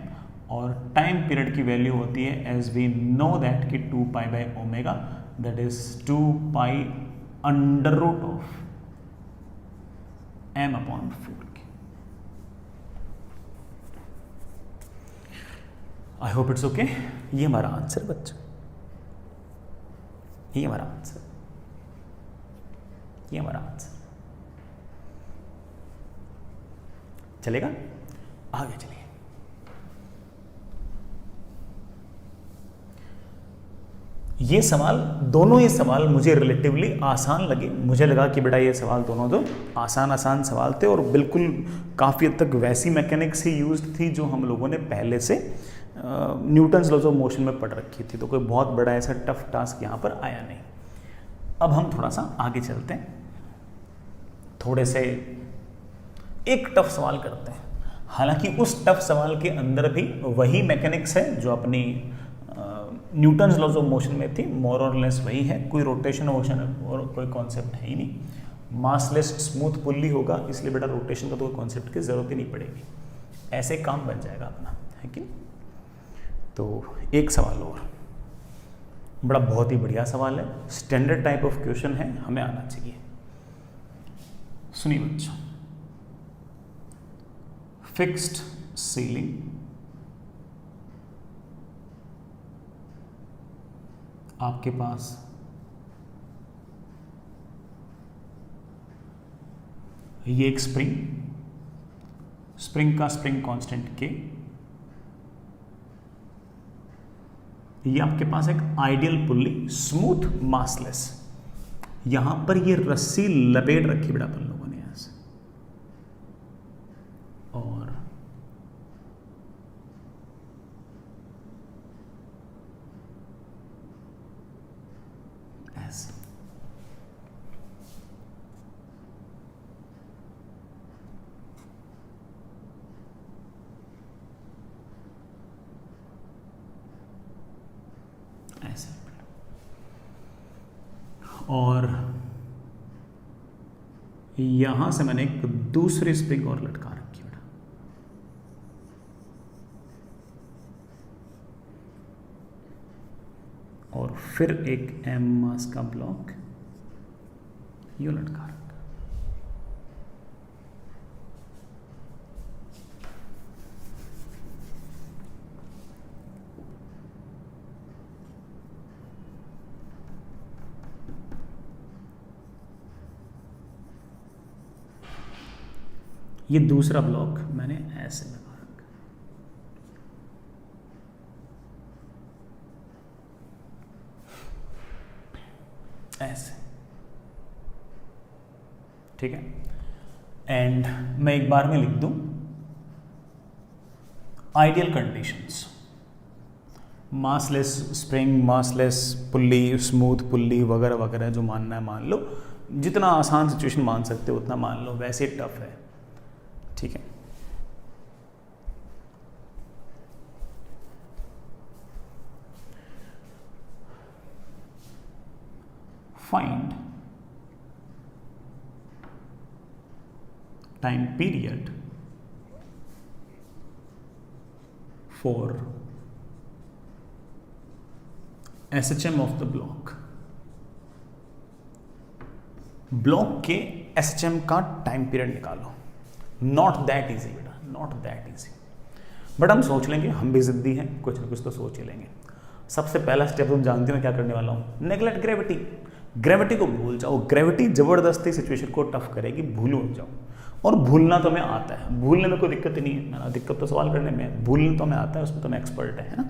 और टाइम पीरियड की वैल्यू होती है एज वी नो दैट कि 2π/ω, that is 2π √m/4k। I hope it's okay. ये हमारा आंसर बच्चों, ये हमारा आंसर, ये हमारा आंसर। चलेगा, आगे चलिए। ये सवाल, दोनों ये सवाल मुझे रिलेटिवली आसान लगे। मुझे लगा कि बेटा ये सवाल दोनों तो आसान सवाल थे, और बिल्कुल काफ़ी हद तक वैसी मैकेनिक्स ही यूज्ड थी जो हम लोगों ने पहले से न्यूटन्स लॉज ऑफ मोशन में पढ़ रखी थी। तो कोई बहुत बड़ा ऐसा टफ टास्क यहाँ पर आया नहीं। अब हम थोड़ा सा आगे चलते हैं, थोड़े से एक टफ सवाल करते हैं। हालांकि उस टफ सवाल के अंदर भी वही मैकेनिक्स है जो अपनी न्यूटन्स लॉज ऑफ मोशन में थी, मोर और लेस वही है। कोई रोटेशन वोशन और कोई कॉन्सेप्ट है ही नहीं। मासलेस स्मूथ पुल्ली होगा, इसलिए बेटा रोटेशन का तो कोई कॉन्सेप्ट की जरूरत ही नहीं पड़ेगी, ऐसे काम बन जाएगा अपना, है कि। तो एक सवाल और, बड़ा बहुत ही बढ़िया सवाल है, स्टैंडर्ड टाइप ऑफ क्वेश्चन है, हमें आना चाहिए। सुनिए बच्चों, फिक्स्ड सीलिंग आपके पास ये एक स्प्रिंग का स्प्रिंग कांस्टेंट के, ये आपके पास एक आइडियल पुल्ली स्मूथ मासलेस, यहां पर ये रस्सी लपेट रखी बेटा अपन लोगों ने ऐसे, और ऐसे ऐसे, और यहां से मैंने एक दूसरी स्प्रिंग और लटका रखी बेटा, और फिर एक एम मास का ब्लॉक यूं लटका रखा। ये दूसरा ब्लॉक मैंने ऐसे लगा रखा, ऐसे, ठीक है। एंड मैं एक बार में लिख दूं ideal conditions, massless spring, massless pulley, smooth pulley वगैरह वगैरह, जो मानना है मान लो, जितना आसान सिचुएशन मान सकते हो उतना मान लो, वैसे टफ है, ठीक है। Find time period for SHM of the block, block के SHM का टाइम पीरियड निकालो। नॉट दैट इजी बेटा, नॉट दैट इजी, बट हम सोच लेंगे, हम भी जिद्दी हैं, कुछ ना कुछ तो सोच ही लेंगे। सबसे पहला स्टेप तुम जानते हो मैं क्या करने वाला हूं, नेगलेक्ट ग्रेविटी। ग्रेविटी को भूल जाओ, ग्रेविटी जबरदस्ती सिचुएशन को टफ करेगी, भूलो जाओ। और भूलना तो मैं आता है, भूलने में कोई दिक्कत नहीं है ना, दिक्कत तो सवाल करने में, भूलने तो मैं आता है, उसमें तो मैं एक्सपर्ट है ना।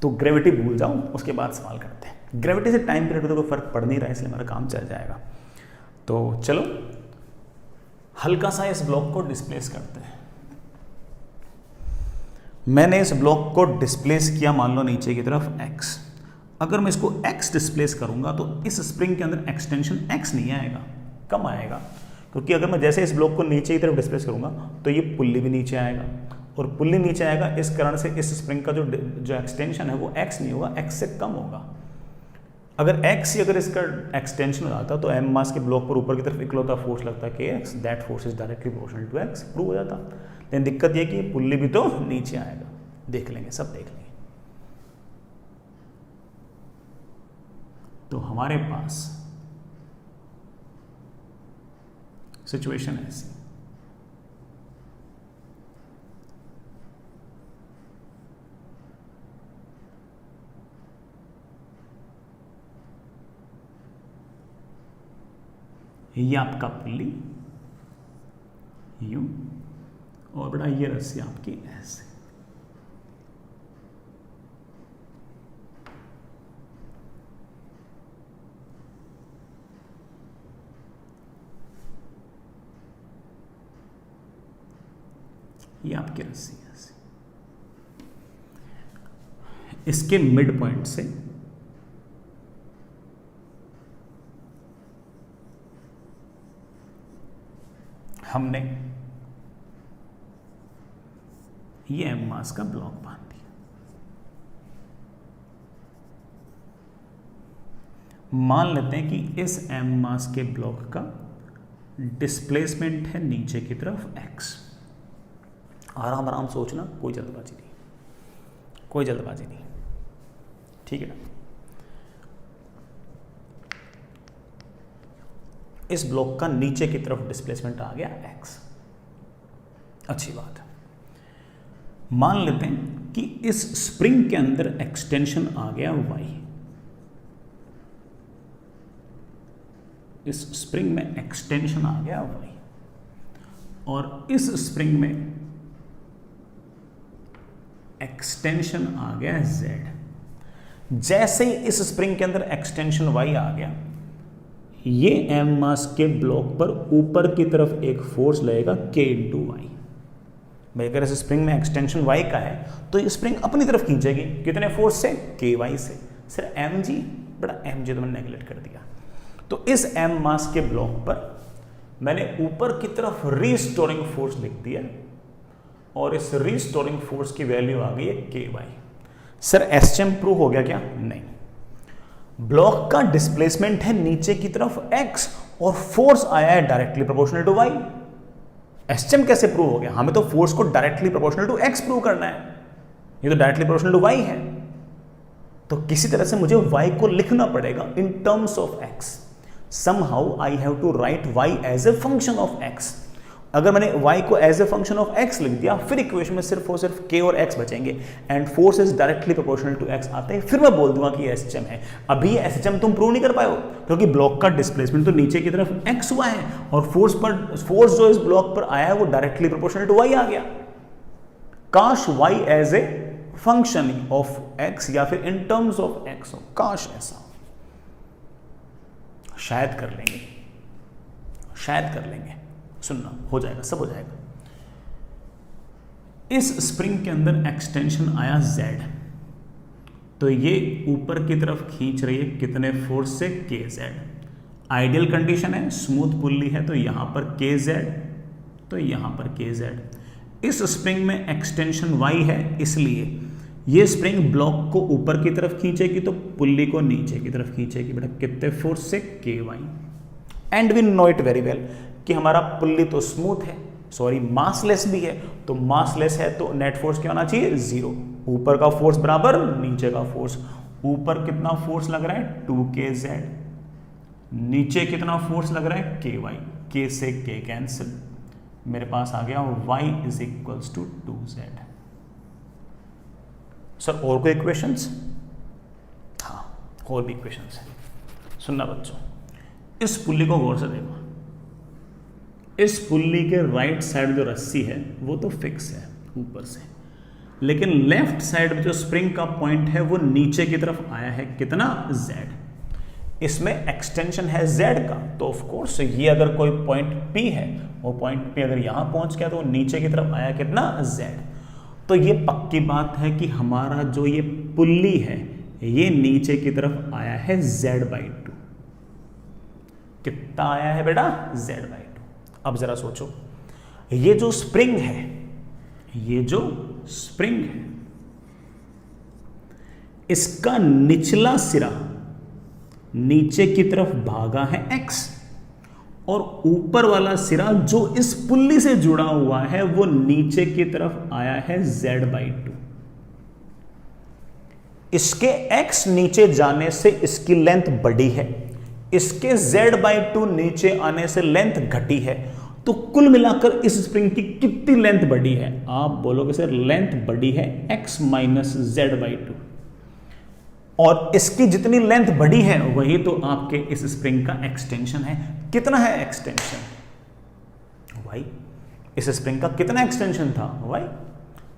तो ग्रेविटी भूल जाओ, उसके बाद सवाल करते हैं। ग्रेविटी से टाइम पीरियड में तो कोई फर्क पड़ नहीं रहा है, इसलिए मेरा काम चल जाएगा। तो चलो हल्का सा इस ब्लॉक को डिस्प्लेस करते हैं। मैंने इस ब्लॉक को डिस्प्लेस किया, मान लो नीचे की तरफ x। अगर मैं इसको x डिस्प्लेस करूंगा तो इस स्प्रिंग के अंदर एक्सटेंशन x नहीं आएगा, कम आएगा, क्योंकि अगर मैं जैसे इस ब्लॉक को नीचे की तरफ डिस्प्लेस करूंगा तो ये पुल्ली भी नीचे आएगा, और पुल्ली नीचे आएगा, इस कारण से इस स्प्रिंग का जो एक्सटेंशन है वो x नहीं होगा, x से कम होगा। अगर x ही अगर इसका एक्सटेंशन हो जाता तो m मास के ब्लॉक पर ऊपर की तरफ इकलौता फोर्स लगता है kx, that force is directly proportional to x, prove हो जाता। लेकिन दिक्कत ये कि पुल्ली भी तो नीचे आएगा, देख लेंगे, सब देख लेंगे। तो हमारे पास सिचुएशन ऐसी, ये आपका पुल्ली यूं, और बड़ा ये रस्सी आपकी ऐसे। ये आपकी रस्सी ऐसे, इसके मिड पॉइंट से हमने ये एम मास का ब्लॉक बांध दिया। मान लेते हैं कि इस एम मास के ब्लॉक का डिस्प्लेसमेंट है नीचे की तरफ x। आराम आराम सोचना, कोई जल्दबाजी नहीं, कोई जल्दबाजी नहीं, ठीक है ना। इस ब्लॉक का नीचे की तरफ डिस्प्लेसमेंट आ गया x, अच्छी बात है। मान लेते हैं कि इस स्प्रिंग के अंदर एक्सटेंशन आ गया y, इस स्प्रिंग में एक्सटेंशन आ गया y और इस स्प्रिंग में एक्सटेंशन आ गया z। जैसे ही इस स्प्रिंग के अंदर एक्सटेंशन y आ गया, ये m मास के ब्लॉक पर ऊपर की तरफ एक फोर्स लगेगा k × y। भाई अगर इस स्प्रिंग में एक्सटेंशन y का है तो ये स्प्रिंग अपनी तरफ खींचेगी, कितने फोर्स से? ky से। सर mg, बड़ा mg तो मैंने नेगलेक्ट कर दिया। तो इस m मास के ब्लॉक पर मैंने ऊपर की तरफ रीस्टोरिंग फोर्स लिख दिया और इस रीस्टोरिंग फोर्स की वैल्यू आ गई है ky। सर एसएचएम प्रूव हो गया क्या? नहीं। ब्लॉक का डिस्प्लेसमेंट है नीचे की तरफ x और फोर्स आया है directly proportional to y। SHM कैसे प्रूव हो गया? हमें तो फोर्स को directly proportional to x prove करना है, ये तो डायरेक्टली प्रोपोर्शनल टू y है। तो किसी तरह से मुझे y को लिखना पड़ेगा in terms of x। somehow I have to write y as a function of x। अगर मैंने y को as a function of x लिख दिया, फिर इक्वेशन में सिर्फ और सिर्फ k और x बचेंगे and force is directly proportional to x आते हैं, फिर मैं बोल दूंगा कि एसएचएम है। अभी एसएचएम तुम प्रूव नहीं कर पाए हो क्योंकि ब्लॉक का डिस्प्लेसमेंट तो नीचे की तरफ x हुआ है और फोर्स जो इस ब्लॉक पर आया है वो डायरेक्टली प्रोपोर्शनल टू y आ गया। काश y as a function of x या फिर इन टर्म्स ऑफ x हो, काश ऐसा। शायद कर लेंगे, शायद कर लेंगे, सुनना, हो जाएगा, सब हो जाएगा। इस स्प्रिंग के अंदर एक्सटेंशन आया z, तो ये ऊपर की तरफ खींच रही है कितने फोर्स से? kz। आइडियल कंडीशन है, स्मूथ पुल्ली है, तो यहां पर kz, तो यहां पर kz। इस स्प्रिंग में एक्सटेंशन y है, इसलिए ये स्प्रिंग ब्लॉक को ऊपर की तरफ खींचेगी तो पुल्ली को नीचे की तरफ खींचेगी। बेटा कितने फोर्स से? ky। And we know it very well कि हमारा पुल्ली तो स्मूथ है, सॉरी मासलेस भी है, तो मासलेस है तो नेट फोर्स क्या होना चाहिए? 0। ऊपर का फोर्स बराबर नीचे का फोर्स। ऊपर कितना फोर्स लग रहा है? 2kz। नीचे कितना फोर्स लग रहा है? ky। k से k कैंसिल, मेरे पास आ गया y is equals to 2z। Sir और कोई इक्वेशंस? हाँ, और भी इक्वेशंस हैं, सुनना बच्चों। इस पुल्ली को गौर से देखो, इस पुल्ली के राइट साइड जो रस्सी है वो तो फिक्स है ऊपर से, लेकिन लेफ्ट साइड में जो स्प्रिंग का पॉइंट है वो नीचे की तरफ आया है, कितना? z। इसमें एक्सटेंशन है z का, तो ऑफ कोर्स ये अगर कोई पॉइंट p है, वो पॉइंट p अगर यहां पहुंच गया तो वो नीचे की तरफ आया कितना? z। तो ये पक्की बात है कि हमारा जो ये पुल्ली है ये नीचे की तरफ आया है z/2। कितना आया है बेटा? z/2। अब जरा सोचो, ये जो स्प्रिंग है, ये जो स्प्रिंग है, इसका निचला सिरा नीचे की तरफ भागा है x और ऊपर वाला सिरा जो इस पुल्ली से जुड़ा हुआ है वो नीचे की तरफ आया है z/2। इसके x नीचे जाने से इसकी लेंथ बढ़ी है, इसके z/2 नीचे आने से लेंथ घटी है, तो कुल मिलाकर इस स्प्रिंग की कितनी लेंथ बढ़ी है? आप बोलोगे सर लेंथ बढ़ी है x माइनस z/2, और इसकी जितनी लेंथ बढ़ी है वही तो आपके इस स्प्रिंग का एक्सटेंशन है। कितना है एक्सटेंशन? y। इस स्प्रिंग का कितना एक्सटेंशन था? y।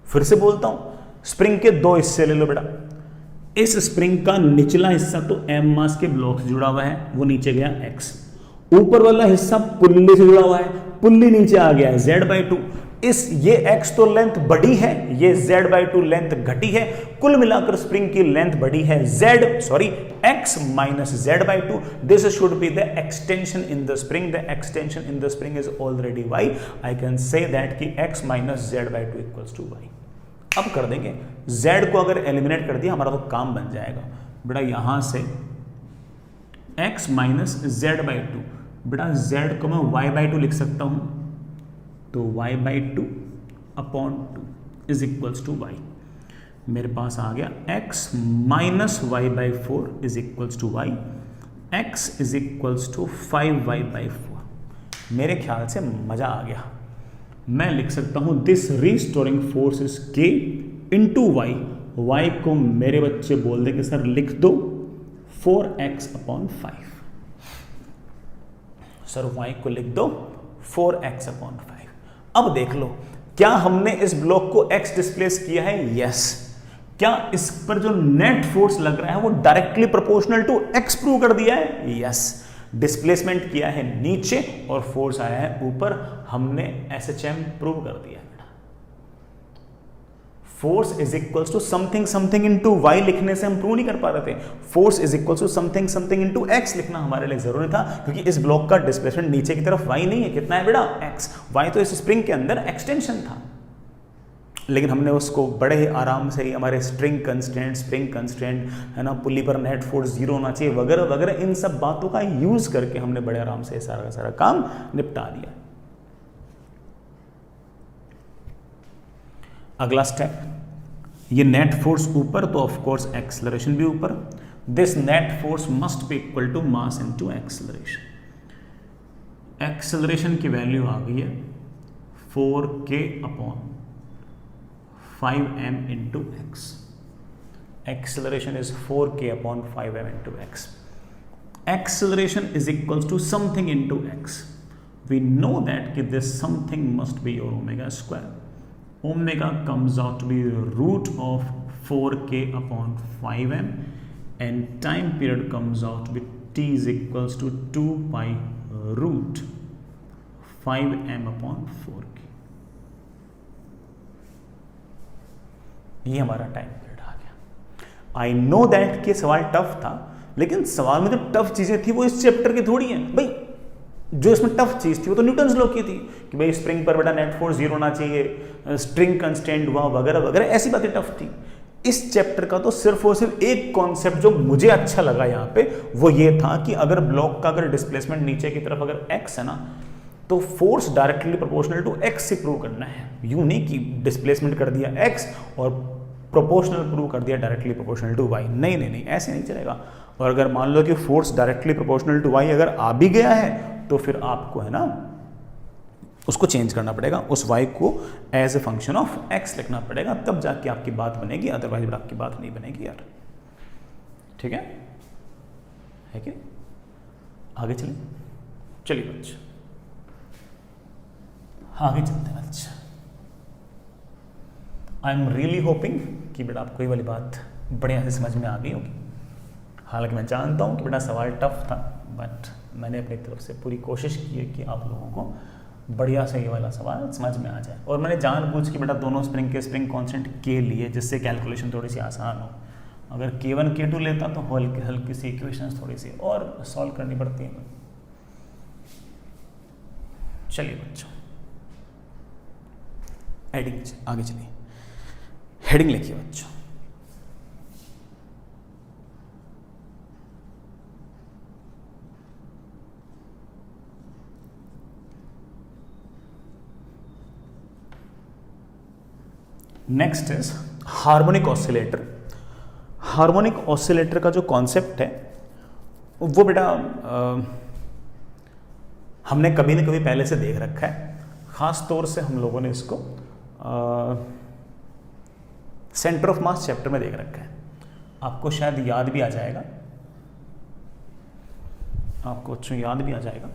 फिर से बोलता हूं, स्प्रिंग के दो हिस्से ले लो बेटा। इस स्प्रिंग का निचला हिस्सा तो m मास के ब्लॉक से जुड़ा हुआ है, वो नीचे गया x। ऊपर वाला हिस्सा पुल्ली से जुड़ा हुआ है, पुल्ली नीचे आ गया z/2। ये x तो लेंथ बढ़ी है, ये z/2 लेंथ घटी है, कुल मिलाकर स्प्रिंग की लेंथ बढ़ी है x minus z/2। This should be the extension in the spring. The extension in the spring is already y। I can say that कि x minus z/2 equals to y। अब कर देंगे, z को अगर eliminate कर दिया हमारा तो काम बन जाएगा बेटा। यहां से x माइनस z/2, बेटा z को मैं y/2 लिख सकता हूं, तो y/2 upon 2 is equals to y। मेरे पास आ गया x minus y/4 is equals to y। x is equals to 5y/4। मेरे ख्याल से मजा आ गया। मैं लिख सकता हूं this restoring force is k into y. y को मेरे बच्चे बोल देंगे सर लिख दो 4x अपॉन 5। सर y को लिख दो 4x/5। अब देख लो, क्या हमने इस ब्लॉक को x डिस्प्लेस किया है? यस। क्या इस पर जो नेट फोर्स लग रहा है वो directly proportional to x prove कर दिया है? यस। डिस्प्लेसमेंट किया है नीचे और फोर्स आया है ऊपर, हमने SHM प्रूव कर दिया है। Force is equals to something something into y लिखने से हम प्रूव नहीं कर पा रहे थे। Force is equals to something something into x लिखना हमारे लिए जरूरी था, क्योंकि इस ब्लॉक का डिस्प्लेसमेंट नीचे की तरफ y नहीं है। कितना है बेटा? x। y तो इस स्प्रिंग के अंदर एक्सटेंशन था, लेकिन हमने उसको बड़े आराम से ही हमारे स्प्रिंग कंस्टेंट है ना, पुली पर नेट फोर्स 0 होना चाहिए वगैरह वगैरह, इन सब बातों का यूज करके हमने बड़े आराम से सारा का सारा काम निपटा दिया। अगला स्टेप, ये नेट फोर्स ऊपर तो ऑफ कोर्स एक्सेलरेशन भी ऊपर। This net force must be equal to mass into acceleration. Acceleration की वैल्यू आ गई है 4k/5m into x। Acceleration is 4k/5m into x. Acceleration is equals to something into x. We know that this something must be your omega square. Omega comes out to be root of 4k/5m and time period comes out to be t is equals to 2 pi root 5m/4k। ये हमारा time period आ गया। I know that कि सवाल tough था, लेकिन सवाल में जो टफ चीजें थी वो इस चैप्टर की थोड़ी हैं भाई। जो इसमें टफ चीज थी वो तो न्यूटन्स लॉ की थी कि भाई स्प्रिंग पर बेटा नेट फोर्स 0 होना चाहिए, स्ट्रिंग कंस्टेंट हुआ वगैरह वगैरह, ऐसी बातें टफ थी। इस चैप्टर का तो सिर्फ और सिर्फ एक कॉन्सेप्ट जो मुझे अच्छा लगा यहाँ पे वो ये था कि अगर ब्लॉक का अगर डिस्प्लेसमेंट नीचे की तरफ अगर x है ना, तो force directly proportional to x से प्रूव करना है। यूं नहीं कि डिस्प्लेसमेंट कर दिया x और प्रोपोर्शनल प्रूव कर दिया डायरेक्टली प्रोपोर्शनल टू y। नहीं नहीं नहीं, ऐसे नहीं चलेगा। और अगर मान लो कि force directly proportional to y अगर आ भी गया है तो फिर आपको है ना उसको चेंज करना पड़ेगा, उस y को as a function of x लिखना पड़ेगा, तब जाके आपकी बात बनेगी, अदरवाइज आपकी बात नहीं बनेगी यार। ठीक है कि आगे चलिए, चलिए बच्चे आगे चलते हैं बच्चे। आई एम रियली होपिंग कि बेटा आपको ये वाली बात बढ़िया से समझ में आ गई होगी। हालांकि मैं जानता हूँ कि बेटा सवाल टफ था, बट मैंने अपनी तरफ से पूरी कोशिश की है कि आप लोगों को बढ़िया से ये वाला सवाल समझ में आ जाए। और मैंने जानबूझ के बेटा दोनों स्प्रिंग के स्प्रिंग कांस्टेंट के लिए, जिससे कैलकुलेशन थोड़ी सी आसान हो। अगर K1 K2 लेता तो हल्की सी इक्वेशंस थोड़ी सी और सॉल्व करनी पड़ती है। चलिए बच्चों हेडिंग आगे चलिए, हेडिंग लिखिए बच्चों। Next is harmonic oscillator. Harmonic oscillator का जो कॉन्सेप्ट है वो बेटा हमने कभी ना कभी पहले से देख रखा है। खास तौर से हम लोगों ने इसको सेंटर ऑफ मास चैप्टर में देख रखा है। आपको शायद याद भी आ जाएगा, आपको अच्छा याद भी आ जाएगा।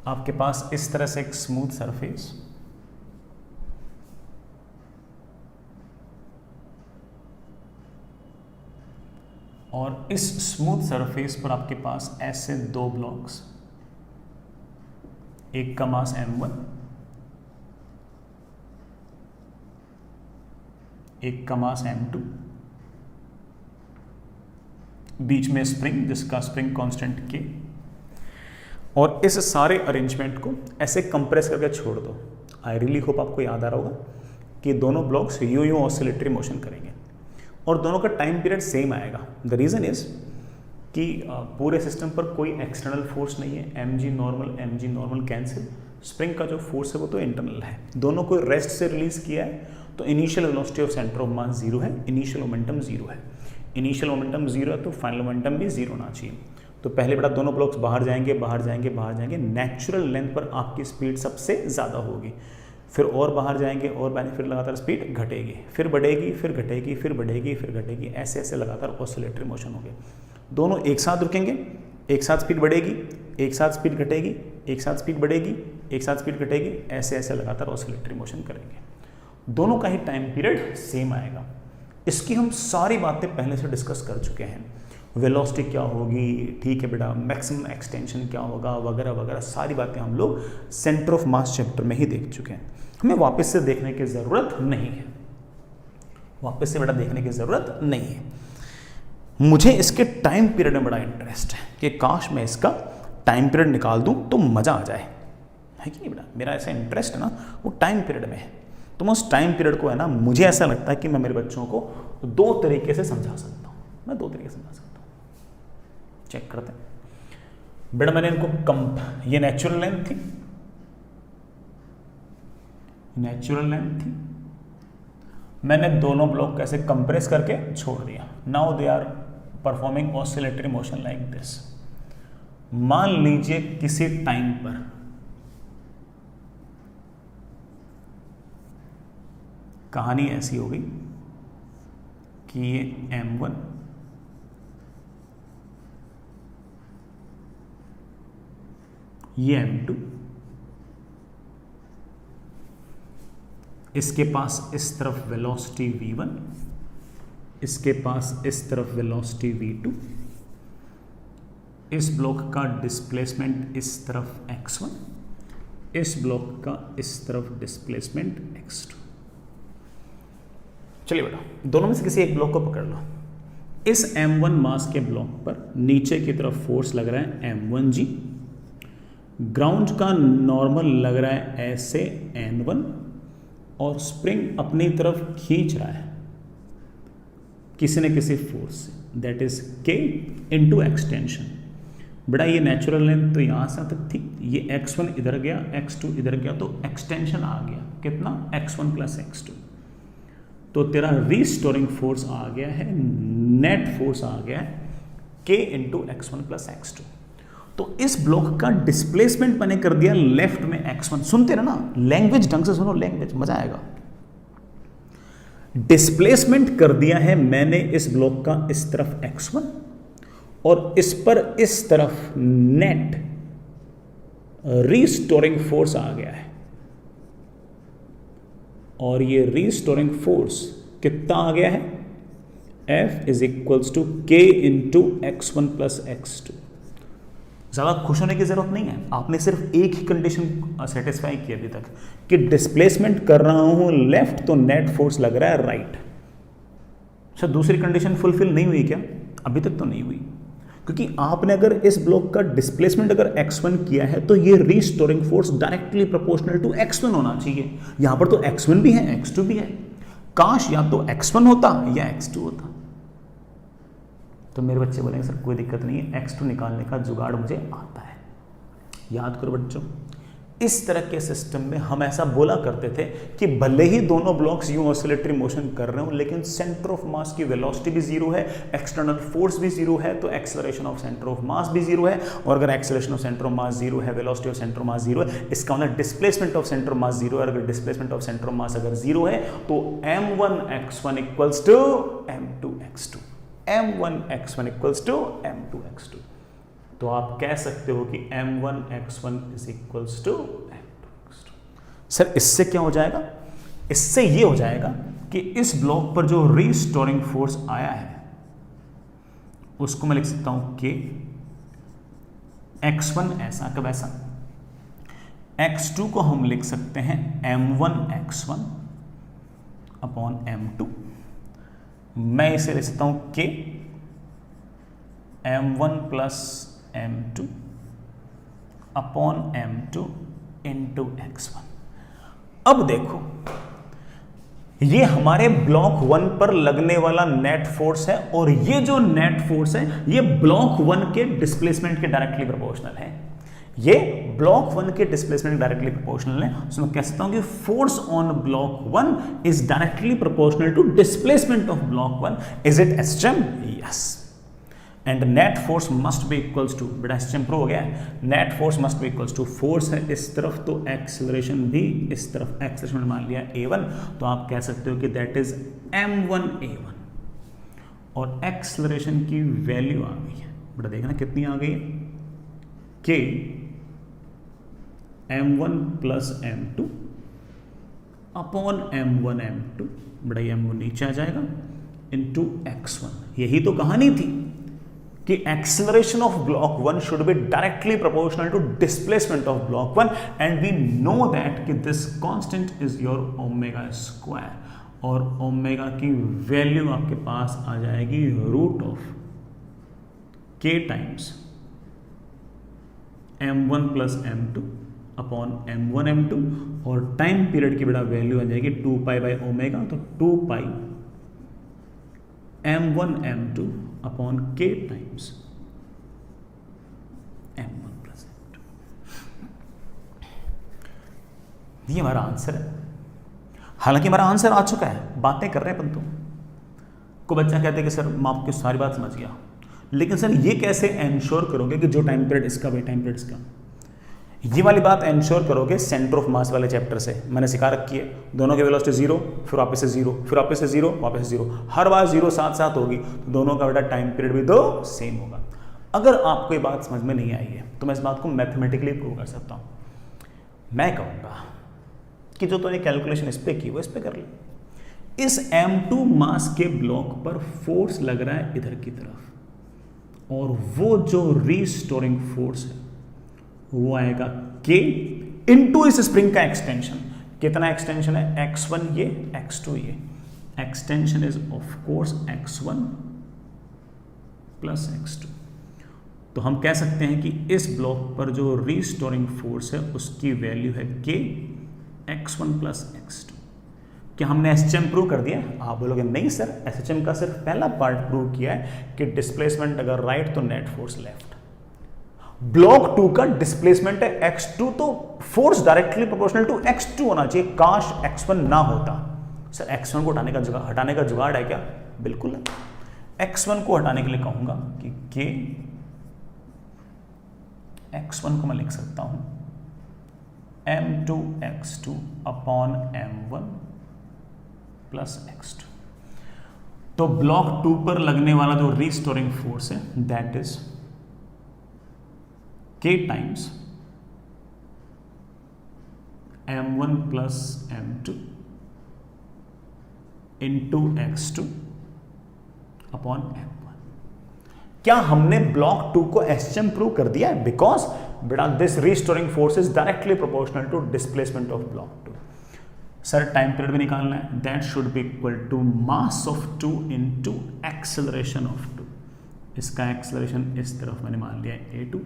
आपके पास इस तरह से एक स्मूथ सरफेस, और इस स्मूथ सरफेस पर आपके पास ऐसे दो ब्लॉक्स, एक का मास m1, एक का मास m2, बीच में स्प्रिंग जिसका स्प्रिंग कांस्टेंट k, और इस सारे अरेंजमेंट को ऐसे कंप्रेस करके छोड़ दो। आई रियली होप आपको याद आ रहा होगा कि दोनों ब्लॉक्स यूं ऑसिलेटरी मोशन करेंगे और दोनों का टाइम पीरियड सेम आएगा। द रीज़न इज कि पूरे सिस्टम पर कोई एक्सटर्नल फोर्स नहीं है। mg नॉर्मल कैंसिल, स्प्रिंग का जो फोर्स है वो तो इंटरनल है। दोनों को रेस्ट से रिलीज किया है तो initial velocity of centre of मास 0 है, इनिशियल मोमेंटम 0 है। इनिशियल मोमेंटम 0 है तो फाइनल मोमेंटम भी 0 होना चाहिए। तो पहले बेटा दोनों ब्लॉक्स बाहर जाएंगे, नेचुरल लेंथ पर आपकी स्पीड सबसे ज़्यादा होगी, फिर और बाहर जाएंगे और फिर लगातार स्पीड घटेगी, फिर बढ़ेगी, फिर घटेगी, फिर बढ़ेगी, फिर घटेगी, ऐसे ऐसे लगातार ऑसिलेटरी मोशन होगी। दोनों एक साथ रुकेंगे, एक साथ स्पीड बढ़ेगी, एक साथ स्पीड घटेगी, एक साथ स्पीड बढ़ेगी, एक साथ स्पीड घटेगी, ऐसे ऐसे लगातार ऑसिलेटरी मोशन करेंगे। दोनों का ही टाइम पीरियड सेम आएगा। इसकी हम सारी बातें पहले से डिस्कस कर चुके हैं। वेलोसिटी क्या होगी, ठीक है बेटा, मैक्सिमम एक्सटेंशन क्या होगा, वगैरह वगैरह सारी बातें हम लोग सेंटर ऑफ मास चैप्टर में ही देख चुके हैं। हमें वापस से देखने की ज़रूरत नहीं है, वापस से बेटा देखने की ज़रूरत नहीं है। मुझे इसके टाइम पीरियड में बड़ा इंटरेस्ट है कि काश मैं इसका टाइम पीरियड निकाल दूं तो मज़ा आ जाए, है कि नहीं बेटा। मेरा ऐसा इंटरेस्ट है ना वो टाइम पीरियड में है। तो मैं उस टाइम पीरियड को है ना, मुझे ऐसा लगता है कि मैं मेरे बच्चों को दो तरीके से समझा सकता हूँ। मैं दो तरीके से समझा सकता हूँ, चेक करते हैं बेटा। मैंने इनको ये नेचुरल लेंथ थी, नेचुरल लेंथ थी, मैंने दोनों ब्लॉक कैसे कंप्रेस करके छोड़ दिया। Now they are performing oscillatory motion like this. मान लीजिए किसी टाइम पर कहानी ऐसी होगी कि ये M1 ये M2, इसके पास इस तरफ वेलोसिटी V1, इसके पास इस तरफ वेलोसिटी V2, इस ब्लॉक का डिस्प्लेसमेंट इस तरफ x1, इस ब्लॉक का इस तरफ डिस्प्लेसमेंट x2। चलिए बेटा, दोनों में से किसी एक ब्लॉक को पकड़ लो। इस M1 मास के ब्लॉक पर नीचे की तरफ फोर्स लग रहा है M1G, ग्राउंड का नॉर्मल लग रहा है ऐसे N1, और स्प्रिंग अपनी तरफ खींच रहा है किसी न किसी फोर्स से, that is K into extension. बेटा ये नेचुरल लेंथ तो यहाँ से तक थी, ये x1 इधर गया, x2 इधर गया, तो एक्सटेंशन आ गया कितना, x1 प्लस x2। तो तेरा रीस्टोरिंग फोर्स आ गया है, नेट फोर्स आ गया है K into x1 plus x2। तो इस ब्लॉक का डिस्प्लेसमेंट मैंने कर दिया लेफ्ट में x1। सुनते रहे ना, लैंग्वेज ढंग से सुनो, लैंग्वेज मजा आएगा। डिस्प्लेसमेंट कर दिया है मैंने इस ब्लॉक का इस तरफ x1, और इस पर इस तरफ नेट रीस्टोरिंग फोर्स आ गया है, और ये रीस्टोरिंग फोर्स कितना आ गया है, F is equals to K into x1 plus x2। ज़्यादा खुश होने की जरूरत नहीं है, आपने सिर्फ एक ही कंडीशन सेटिस्फाई की अभी तक कि डिस्प्लेसमेंट कर रहा हूं लेफ्ट तो नेट फोर्स लग रहा है राइट। अच्छा, दूसरी कंडीशन फुलफिल नहीं हुई क्या? अभी तक तो नहीं हुई, क्योंकि आपने अगर इस ब्लॉक का डिस्प्लेसमेंट अगर x1 किया है तो ये restoring force directly proportional to x1 होना चाहिए। यहां पर तो x1 भी है, x2 भी है। काश या तो x1 होता या x2 होता। तो मेरे बच्चे बोलेंगे सर कोई दिक्कत नहीं है, x2 निकालने का जुगाड़ मुझे आता है। याद करो बच्चों, इस तरह के सिस्टम में हम ऐसा बोला करते थे कि भले ही दोनों ब्लॉक्स यूं ऑसिलेटरी मोशन कर रहे हो, लेकिन सेंटर ऑफ मास की वेलोसिटी भी जीरो है, एक्सटर्नल फोर्स भी जीरो है, तो acceleration of centre of mass भी जीरो है। और अगर acceleration of centre of mass zero है, velocity of centre of mass zero है, इसका मतलब displacement of centre of mass zero है। और अगर displacement of centre of mass अगर जीरो है तो m1x1 equals to m2x2, m1x1 equals to m2x2। तो आप कह सकते हो कि m1x1 is equals to m2x2। Sir इससे क्या हो जाएगा? इससे ये हो जाएगा कि इस ब्लॉक पर जो रीस्टोरिंग फोर्स आया है उसको मैं लिख सकता हूं कि x1 ऐसा का वैसा, x2 को हम लिख सकते हैं m1x1 अपॉन m2। मैं इसे लिख सकता हूं कि m1 plus m2 upon m2 into x1। अब देखो, ये हमारे ब्लॉक 1 पर लगने वाला नेट फोर्स है, और ये जो नेट फोर्स है ये ब्लॉक 1 के डिस्प्लेसमेंट के डायरेक्टली प्रोपोर्शनल है। ये ब्लॉक 1 के डिस्प्लेसमेंट डायरेक्टली प्रोपोर्शनल है। उसमें मैं कह सकता हूं कि force on block 1 is directly proportional to displacement of block 1। Is it SM? Yes. And net force must be equals to, बेटा एसएम प्रूव हो गया है, net force must be equals to, force है इस तरफ तो एक्सेलरेशन भी इस तरफ, एक्सेलरेशन मान लिया a1, तो आप कह सकते हो कि दैट इज m1a1, और एक्सलरेशन की वैल्यू आ गई है बेटा, देखना कितनी आ गई है, के m1 plus m2 upon m1 m2, बेटा ये m1 नीचे आ जाएगा, इंटू x1। यही तो कहानी थी कि acceleration of block 1 should be directly proportional to displacement of block 1, and we know that कि this constant is your omega square, और ओमेगा की वैल्यू आपके पास आ जाएगी root of k times m1 plus m2 upon m1 m2, और time period की बेटा वैल्यू आ जाएगी 2 पाई बाई ओमेगा, तो 2 पाई m1 m2 upon k times m1 plus m2। ये हमारा आंसर है। हालांकि हमारा आंसर आ चुका है, बातें कर रहे हैं पंतु को। बच्चा कहते हैं कि सर मैं आपकी सारी बात समझ गया, लेकिन सर ये कैसे एंश्योर करोगे कि जो टाइम पीरियड इसका वही टाइम पीरियड इसका? ये वाली बात एंश्योर करोगे सेंटर ऑफ मास वाले चैप्टर से। मैंने सिखा रखी है, दोनों की वेलोसिटी 0, फिर वापस से 0, फिर वापस से 0, वापस से 0, हर बार 0 साथ साथ होगी, तो दोनों का बेटा टाइम पीरियड भी दो सेम होगा। अगर आपको ये बात समझ में नहीं आई है तो मैं इस बात को मैथमेटिकली प्रूव कर सकता हूँ। मैं कहूँगा कि जो तूने कैलकुलेशन इस पे की वो इस पे कर ले। इस m2 मास के ब्लॉक पर फोर्स लग रहा है इधर की तरफ, और वो जो रीस्टोरिंग फोर्स है वो आएगा k इंटू इस स्प्रिंग का एक्सटेंशन। कितना एक्सटेंशन है? x1 ये, x2 ये। Extension is of course x1 plus x2। तो हम कह सकते हैं कि इस ब्लॉक पर जो रीस्टोरिंग फोर्स है उसकी वैल्यू है k x1 प्लस x2। क्या हमने एसएचएम प्रूव कर दिया? आप बोलोगे नहीं सर, एसएचएम का सिर्फ पहला पार्ट प्रूव किया है कि डिस्प्लेसमेंट अगर राइट तो नेट फोर्स लेफ्ट। ब्लॉक 2 का डिस्प्लेसमेंट है x2, तो force directly proportional to x2 होना चाहिए। काश x1 ना होता। सर x1 को हटाने का जुगाड़ है क्या? बिल्कुल है। x1 को हटाने के लिए कहूंगा कि k x1 को मैं लिख सकता हूं m2 x2 upon m1 plus x2। तो ब्लॉक 2 पर लगने वाला जो रीस्टोरिंग फोर्स है that is k times m1 plus m2 into x2 upon m1। क्या हमने ब्लॉक 2 को एसएचएम प्रूव कर दिया है? बिकॉज बेटा this restoring force is directly proportional to displacement of block 2। Sir time period भी निकालना है, that should be equal to mass of 2 into acceleration of 2। इसका एक्सेलरेशन इस तरफ मैंने मान लिया है a2,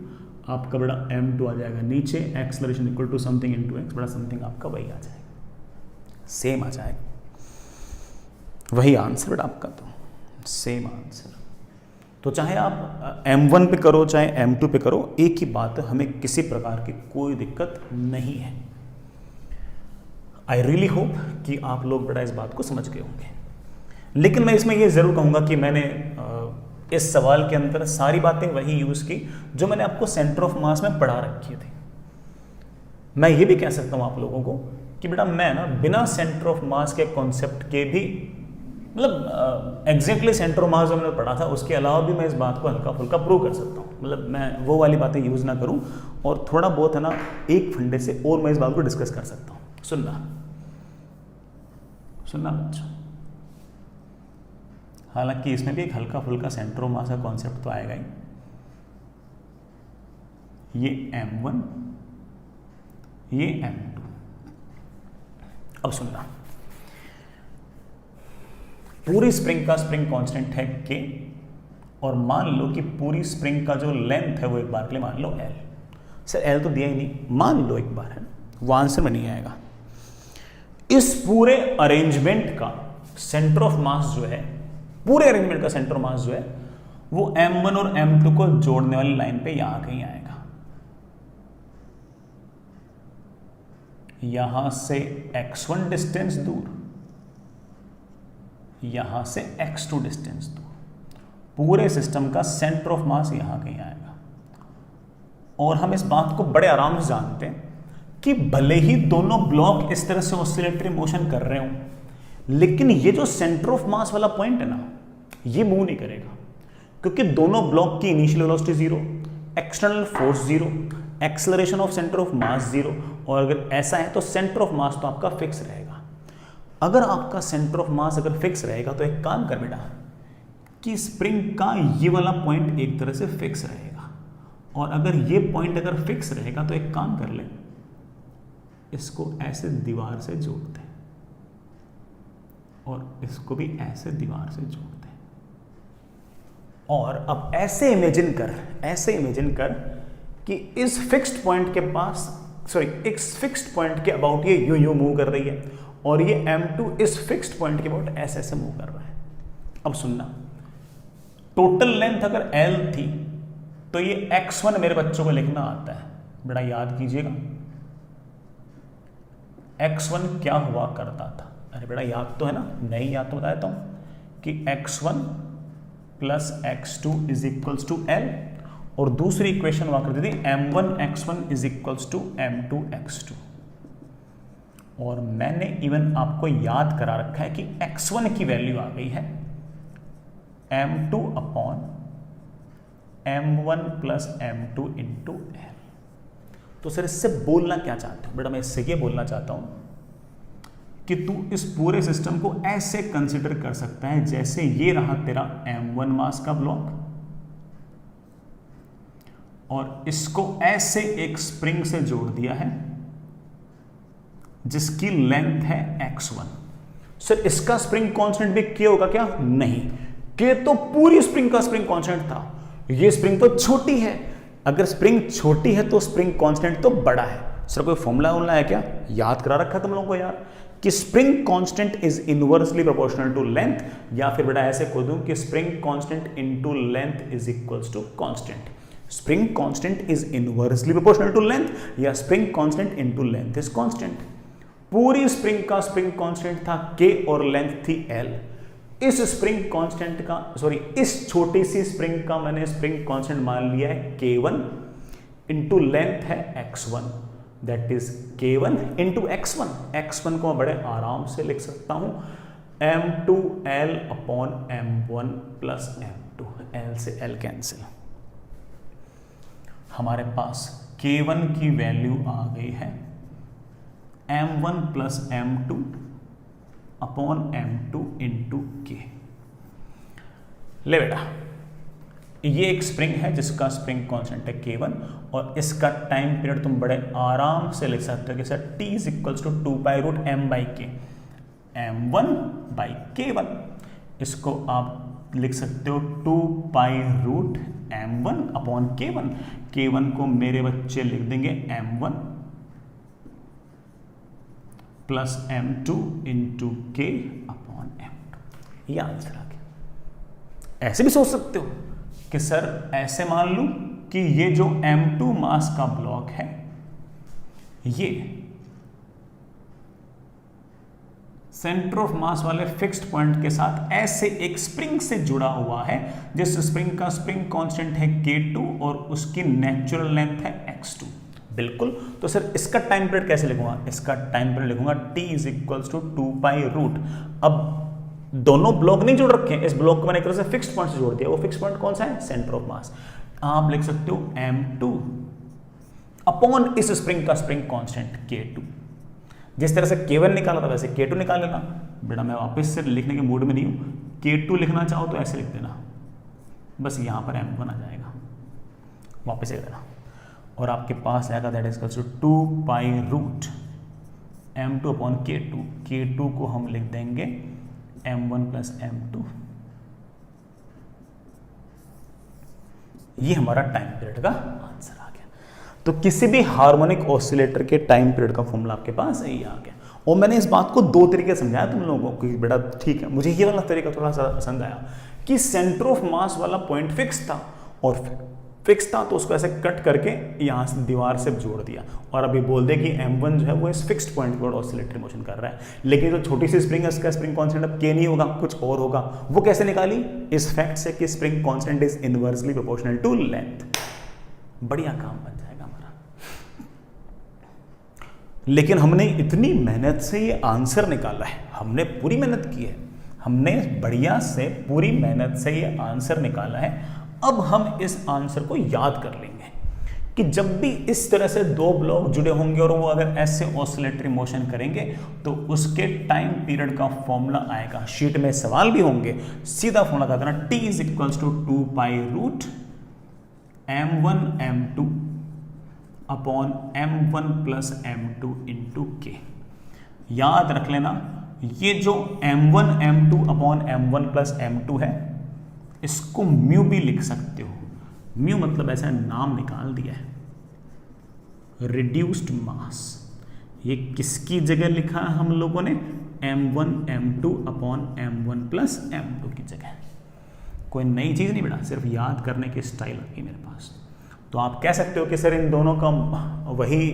आपका बड़ा m2 आ जाएगा नीचे, acceleration equal to something into x, बड़ा समथिंग आपका वही आ जाएगा, सेम आ जाएगा, वही आंसर बेटा आपका, तो सेम आंसर। तो चाहे आप m1 पे करो चाहे m2 पे करो, एक ही बात है, हमें किसी प्रकार की कोई दिक्कत नहीं है। आई रियली होप कि आप लोग बेटा इस बात को समझ गए होंगे। लेकिन मैं इसमें ये जरूर कहूँगा कि मैंने इस सवाल के अंदर सारी बातें वही यूज़ की जो मैंने आपको सेंटर ऑफ मास में पढ़ा रखी थी। मैं ये भी कह सकता हूँ आप लोगों को कि बेटा मैं ना बिना सेंटर ऑफ मास के कॉन्सेप्ट के भी, मतलब एग्जैक्टली सेंटर ऑफ मास जो मैंने पढ़ा था उसके अलावा भी मैं इस बात को हल्का फुल्का प्रूव कर सकता हूँ। मतलब मैं वो वाली बातें यूज़ ना करूँ और थोड़ा बहुत है ना एक फंडे से और मैं इस बात को डिस्कस कर सकता हूँ। सुनना बच्चों, हालांकि इसमें भी एक हल्का फुल्का सेंटर ऑफ मास का कॉन्सेप्ट तो आएगा ही। ये m1, ये m2। अब सुनना, पूरी स्प्रिंग का स्प्रिंग कांस्टेंट है k, और मान लो कि पूरी स्प्रिंग का जो लेंथ है वो एक बार के लिए मान लो l। सर l तो दिया ही नहीं, मान लो एक बार, है वो आंसर में नहीं आएगा। इस पूरे अरेंजमेंट का सेंटर ऑफ मास जो है, पूरे अरेंजमेंट का सेंटर ऑफ मास जो है वो m1 और m2 को जोड़ने वाली लाइन पे यहां कहीं आएगा। यहां से x1 डिस्टेंस दूर, यहां से x2 डिस्टेंस दूर, पूरे सिस्टम का सेंटर ऑफ मास यहां कहीं आएगा। और हम इस बात को बड़े आराम से जानते हैं कि भले ही दोनों ब्लॉक इस तरह से ऑसिलेटरी मोशन कर रहे हों, लेकिन ये जो सेंटर ऑफ मास वाला पॉइंट है ना, ये मूव नहीं करेगा क्योंकि दोनों ब्लॉक की initial velocity zero, external force zero, acceleration of centre of mass zero, और अगर ऐसा है तो सेंटर ऑफ मास तो आपका फिक्स रहेगा। अगर आपका सेंटर ऑफ मास अगर फिक्स रहेगा तो एक काम कर बेटा कि स्प्रिंग का ये वाला पॉइंट एक तरह से फिक्स रहेगा, और अगर ये पॉइंट अगर फिक्स रहेगा तो एक काम कर ले, इसको ऐसे दीवार से जोड़ते हैं और इसको भी ऐसे दीवार से जोड़ते हैं, और अब ऐसे इमेजिन कर कि इस फिक्स्ड पॉइंट के पास, सॉरी इस फिक्स्ड पॉइंट के अबाउट ये यूं मूव कर रही है, और ये M2 इस फिक्स्ड पॉइंट के अबाउट ऐसे मूव कर रहा है। अब सुनना, टोटल लेंथ अगर L थी तो ये x1 मेरे बच्चों को लिखना आता है, बड़ा याद कीजिएगा। x1 क्या हुआ करता था? अरे बेटा याद तो है ना, नहीं याद तो बता देता हूं कि x1 plus x2 is equals to L, और दूसरी इक्वेशन हुआ करती थी m1 x1 is equals to m2 x2, और मैंने इवन आपको याद करा रखा है कि x1 की वैल्यू आ गई है m2 upon m1 plus m2 into L। तो सर इससे बोलना क्या चाहते हो? बेटा मैं इससे ये बोलना चाहता हूं कि तू इस पूरे सिस्टम को ऐसे कंसिडर कर सकता है जैसे ये रहा तेरा m1 मास का ब्लॉक, और इसको ऐसे एक स्प्रिंग से जोड़ दिया है जिसकी लेंथ है x1। सर इसका स्प्रिंग कांस्टेंट भी k होगा क्या? नहीं, k तो पूरी स्प्रिंग का स्प्रिंग कांस्टेंट था, ये स्प्रिंग तो छोटी है। अगर स्प्रिंग छोटी है तो स्प्रिंग कांस्टेंट तो बड़ा है। सर कोई फॉर्मूला वॉर्मूला है क्या? याद करा रखा तुम लोगों को यार कि spring constant is inversely proportional to length, या फिर बेटा ऐसे कह दूं कि spring constant into length is equals to constant. Spring constant is inversely proportional to length, या spring constant into length is constant. पूरी स्प्रिंग का स्प्रिंग कांस्टेंट था k और लेंथ थी L। इस स्प्रिंग कांस्टेंट का, सॉरी इस छोटी सी स्प्रिंग का मैंने स्प्रिंग कांस्टेंट मान लिया है k1 इंटू लेंथ है x1, that is k1 into x1। x1 को मैं बड़े आराम से लिख सकता हूं m2L upon m1 plus m2, L से L कैंसिल। हमारे पास k1 की वैल्यू आ गई है m1 plus m2 upon m2 into k। ले बेटा ये एक स्प्रिंग है जिसका स्प्रिंग कांस्टेंट है k1, और इसका टाइम पीरियड तुम बड़े आराम से लिख सकते हो कि sir t is equals to 2 pi root m by k, m1 by k1। इसको आप लिख सकते हो 2 pi root m1 upon k1। k1 को मेरे बच्चे लिख देंगे m1 plus m2 into k upon m2। ये आंसर आ गया। ऐसे भी सोच सकते हो कि सर ऐसे मान लूं कि ये जो m2 मास का ब्लॉक है ये सेंटर ऑफ मास वाले फिक्स्ड पॉइंट के साथ ऐसे एक स्प्रिंग से जुड़ा हुआ है जिस स्प्रिंग का स्प्रिंग कांस्टेंट है k2 और उसकी नेचुरल लेंथ है x2। बिल्कुल, तो सर इसका टाइम पीरियड कैसे लिखूंगा? इसका टाइम पीरियड लिखूंगा t is equals to 2 pi root. अब दोनों ब्लॉक नहीं जोड़ रखे हैं, इस ब्लॉक को मैंने एक तरह से फिक्स्ड पॉइंट से जोड़ दिया। वो फिक्स्ड पॉइंट कौन सा है? सेंटर ऑफ मास। आप लिख सकते हो m2 अपॉन इस स्प्रिंग का स्प्रिंग कांस्टेंट k2। जिस तरह से k1 निकाला था वैसे k2 निकाल लेना। बेटा मैं वापस से लिखने के मूड में नहीं हूं, k2 लिखना चाहो तो ऐसे लिख देना, बस यहां पर m1 आ जाएगा, वापस लिख देना, और आपके पास आएगा that is equals to 2 pi root m2 upon k2। k2 को हम लिख देंगे m1 प्लस m2। ये हमारा टाइम पीरियड का आंसर आ गया। तो किसी भी हार्मोनिक ऑसिलेटर के टाइम पीरियड का फॉर्मूला आपके पास यही आ गया। और मैंने इस बात को दो तरीके से समझाया तुम लोगों को कि बेटा ठीक है, मुझे ये वाला तरीका थोड़ा सा पसंद आया कि सेंटर ऑफ मास वाला पॉइंट फिक्स था, और फिक्स था तो उसको ऐसे कट करके यहाँ से दीवार से जोड़ दिया, और अभी बोल दे कि m1 जो है वो इस फिक्स्ड पॉइंट पर ऑसिलेटरी मोशन कर रहा है, लेकिन जो छोटी सी स्प्रिंग है उसका स्प्रिंग कांस्टेंट अब k नहीं होगा, कुछ और होगा। वो कैसे निकाली? इस फैक्ट से कि spring constant is inversely proportional to length. बढ़िया काम बन जाएगा हमारा। लेकिन हमने इतनी मेहनत से ये आंसर निकाला है, हमने पूरी मेहनत की है, हमने बढ़िया से पूरी मेहनत से ये आंसर निकाला है। अब हम इस आंसर को याद कर लेंगे कि जब भी इस तरह से दो ब्लॉक जुड़े होंगे और वो अगर ऐसे ऑसिलेटरी मोशन करेंगे तो उसके टाइम पीरियड का फॉर्मूला आएगा। शीट में सवाल भी होंगे, सीधा फॉर्मूला लगा देना, T is equals to 2 pi root m1 m2 upon m1 plus m2 into k. याद रख लेना, ये जो m1 m2 upon m1 plus m2 है, इसको म्यू भी लिख सकते हो। म्यू मतलब ऐसा नाम निकाल दिया है, रिड्यूस्ड मास। ये किसकी जगह लिखा है हम लोगों ने? m1 m2 upon m1 plus m2 की जगह। कोई नई चीज नहीं बेटा, सिर्फ याद करने की स्टाइल है मेरे पास। तो आप कह सकते हो कि सर इन दोनों का वही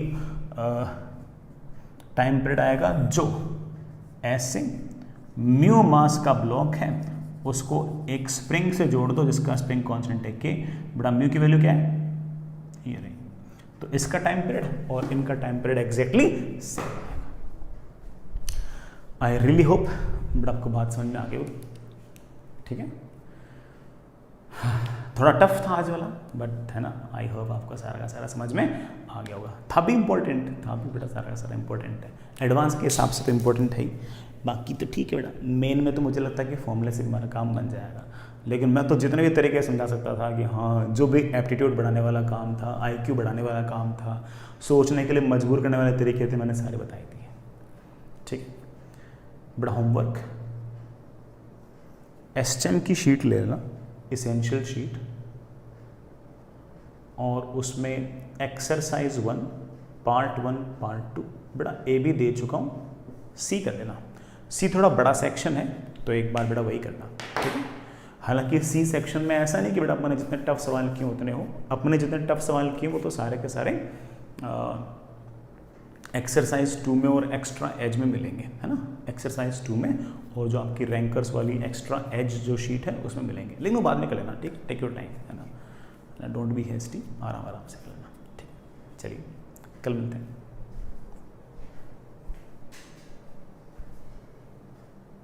टाइम पीरियड आएगा जो ऐसे म्यू मास का ब्लॉक है उसको एक स्प्रिंग से जोड़ दो जिसका स्प्रिंग कांस्टेंट है के, बड़ा म्यू की वैल्यू क्या है? ये रही। तो इसका टाइम पीरियड और इनका टाइम पीरियड एग्जैक्टली सेम आएगा। आई रियली होप बड़ा आपको बात समझ में आ गई होगी। ठीक है, थोड़ा टफ था आज वाला, बट है ना, आई होप आपको सारा का सारा समझ में आ गया होगा। था भी इंपॉर्टेंट, था भी बेटा सारा का सारा इंपॉर्टेंट है, एडवांस के हिसाब से तो इंपॉर्टेंट है ही। बाकी तो ठीक है बेटा, मेन में तो मुझे लगता है कि फॉर्मूले से हमारा काम बन जाएगा। लेकिन मैं तो जितने भी तरीके समझा सकता था कि हाँ, जो भी एप्टीट्यूड बढ़ाने वाला काम था, IQ बढ़ाने वाला काम था, सोचने के लिए मजबूर करने वाले तरीके थे, मैंने सारे बताए दिए। ठीक है, बड़ा होमवर्क, एसएचएम की शीट ले लेना, इसेंशियल शीट, और उसमें एक्सरसाइज 1 पार्ट 1 पार्ट 2 बड़ा ए भी दे चुका हूँ, सी कर लेना। सी थोड़ा बड़ा सेक्शन है तो एक बार बेटा वही करना। ठीक है, हालांकि सी सेक्शन में ऐसा नहीं कि बेटा अपने जितने टफ सवाल किए उतने हो, अपने जितने टफ सवाल किए वो तो सारे के सारे एक्सरसाइज 2 में और एक्स्ट्रा एज में मिलेंगे, है ना, एक्सरसाइज 2 में, और जो आपकी रैंकर्स वाली एक्स्ट्रा एज जो शीट है उसमें मिलेंगे। लेकिन वो बाद में कर लेना, ठीक, टेक योर टाइम, है ना, डोंट बी हेस्टी, आराम आराम से कर लेना। ठीक, चलिए कल मिलते हैं।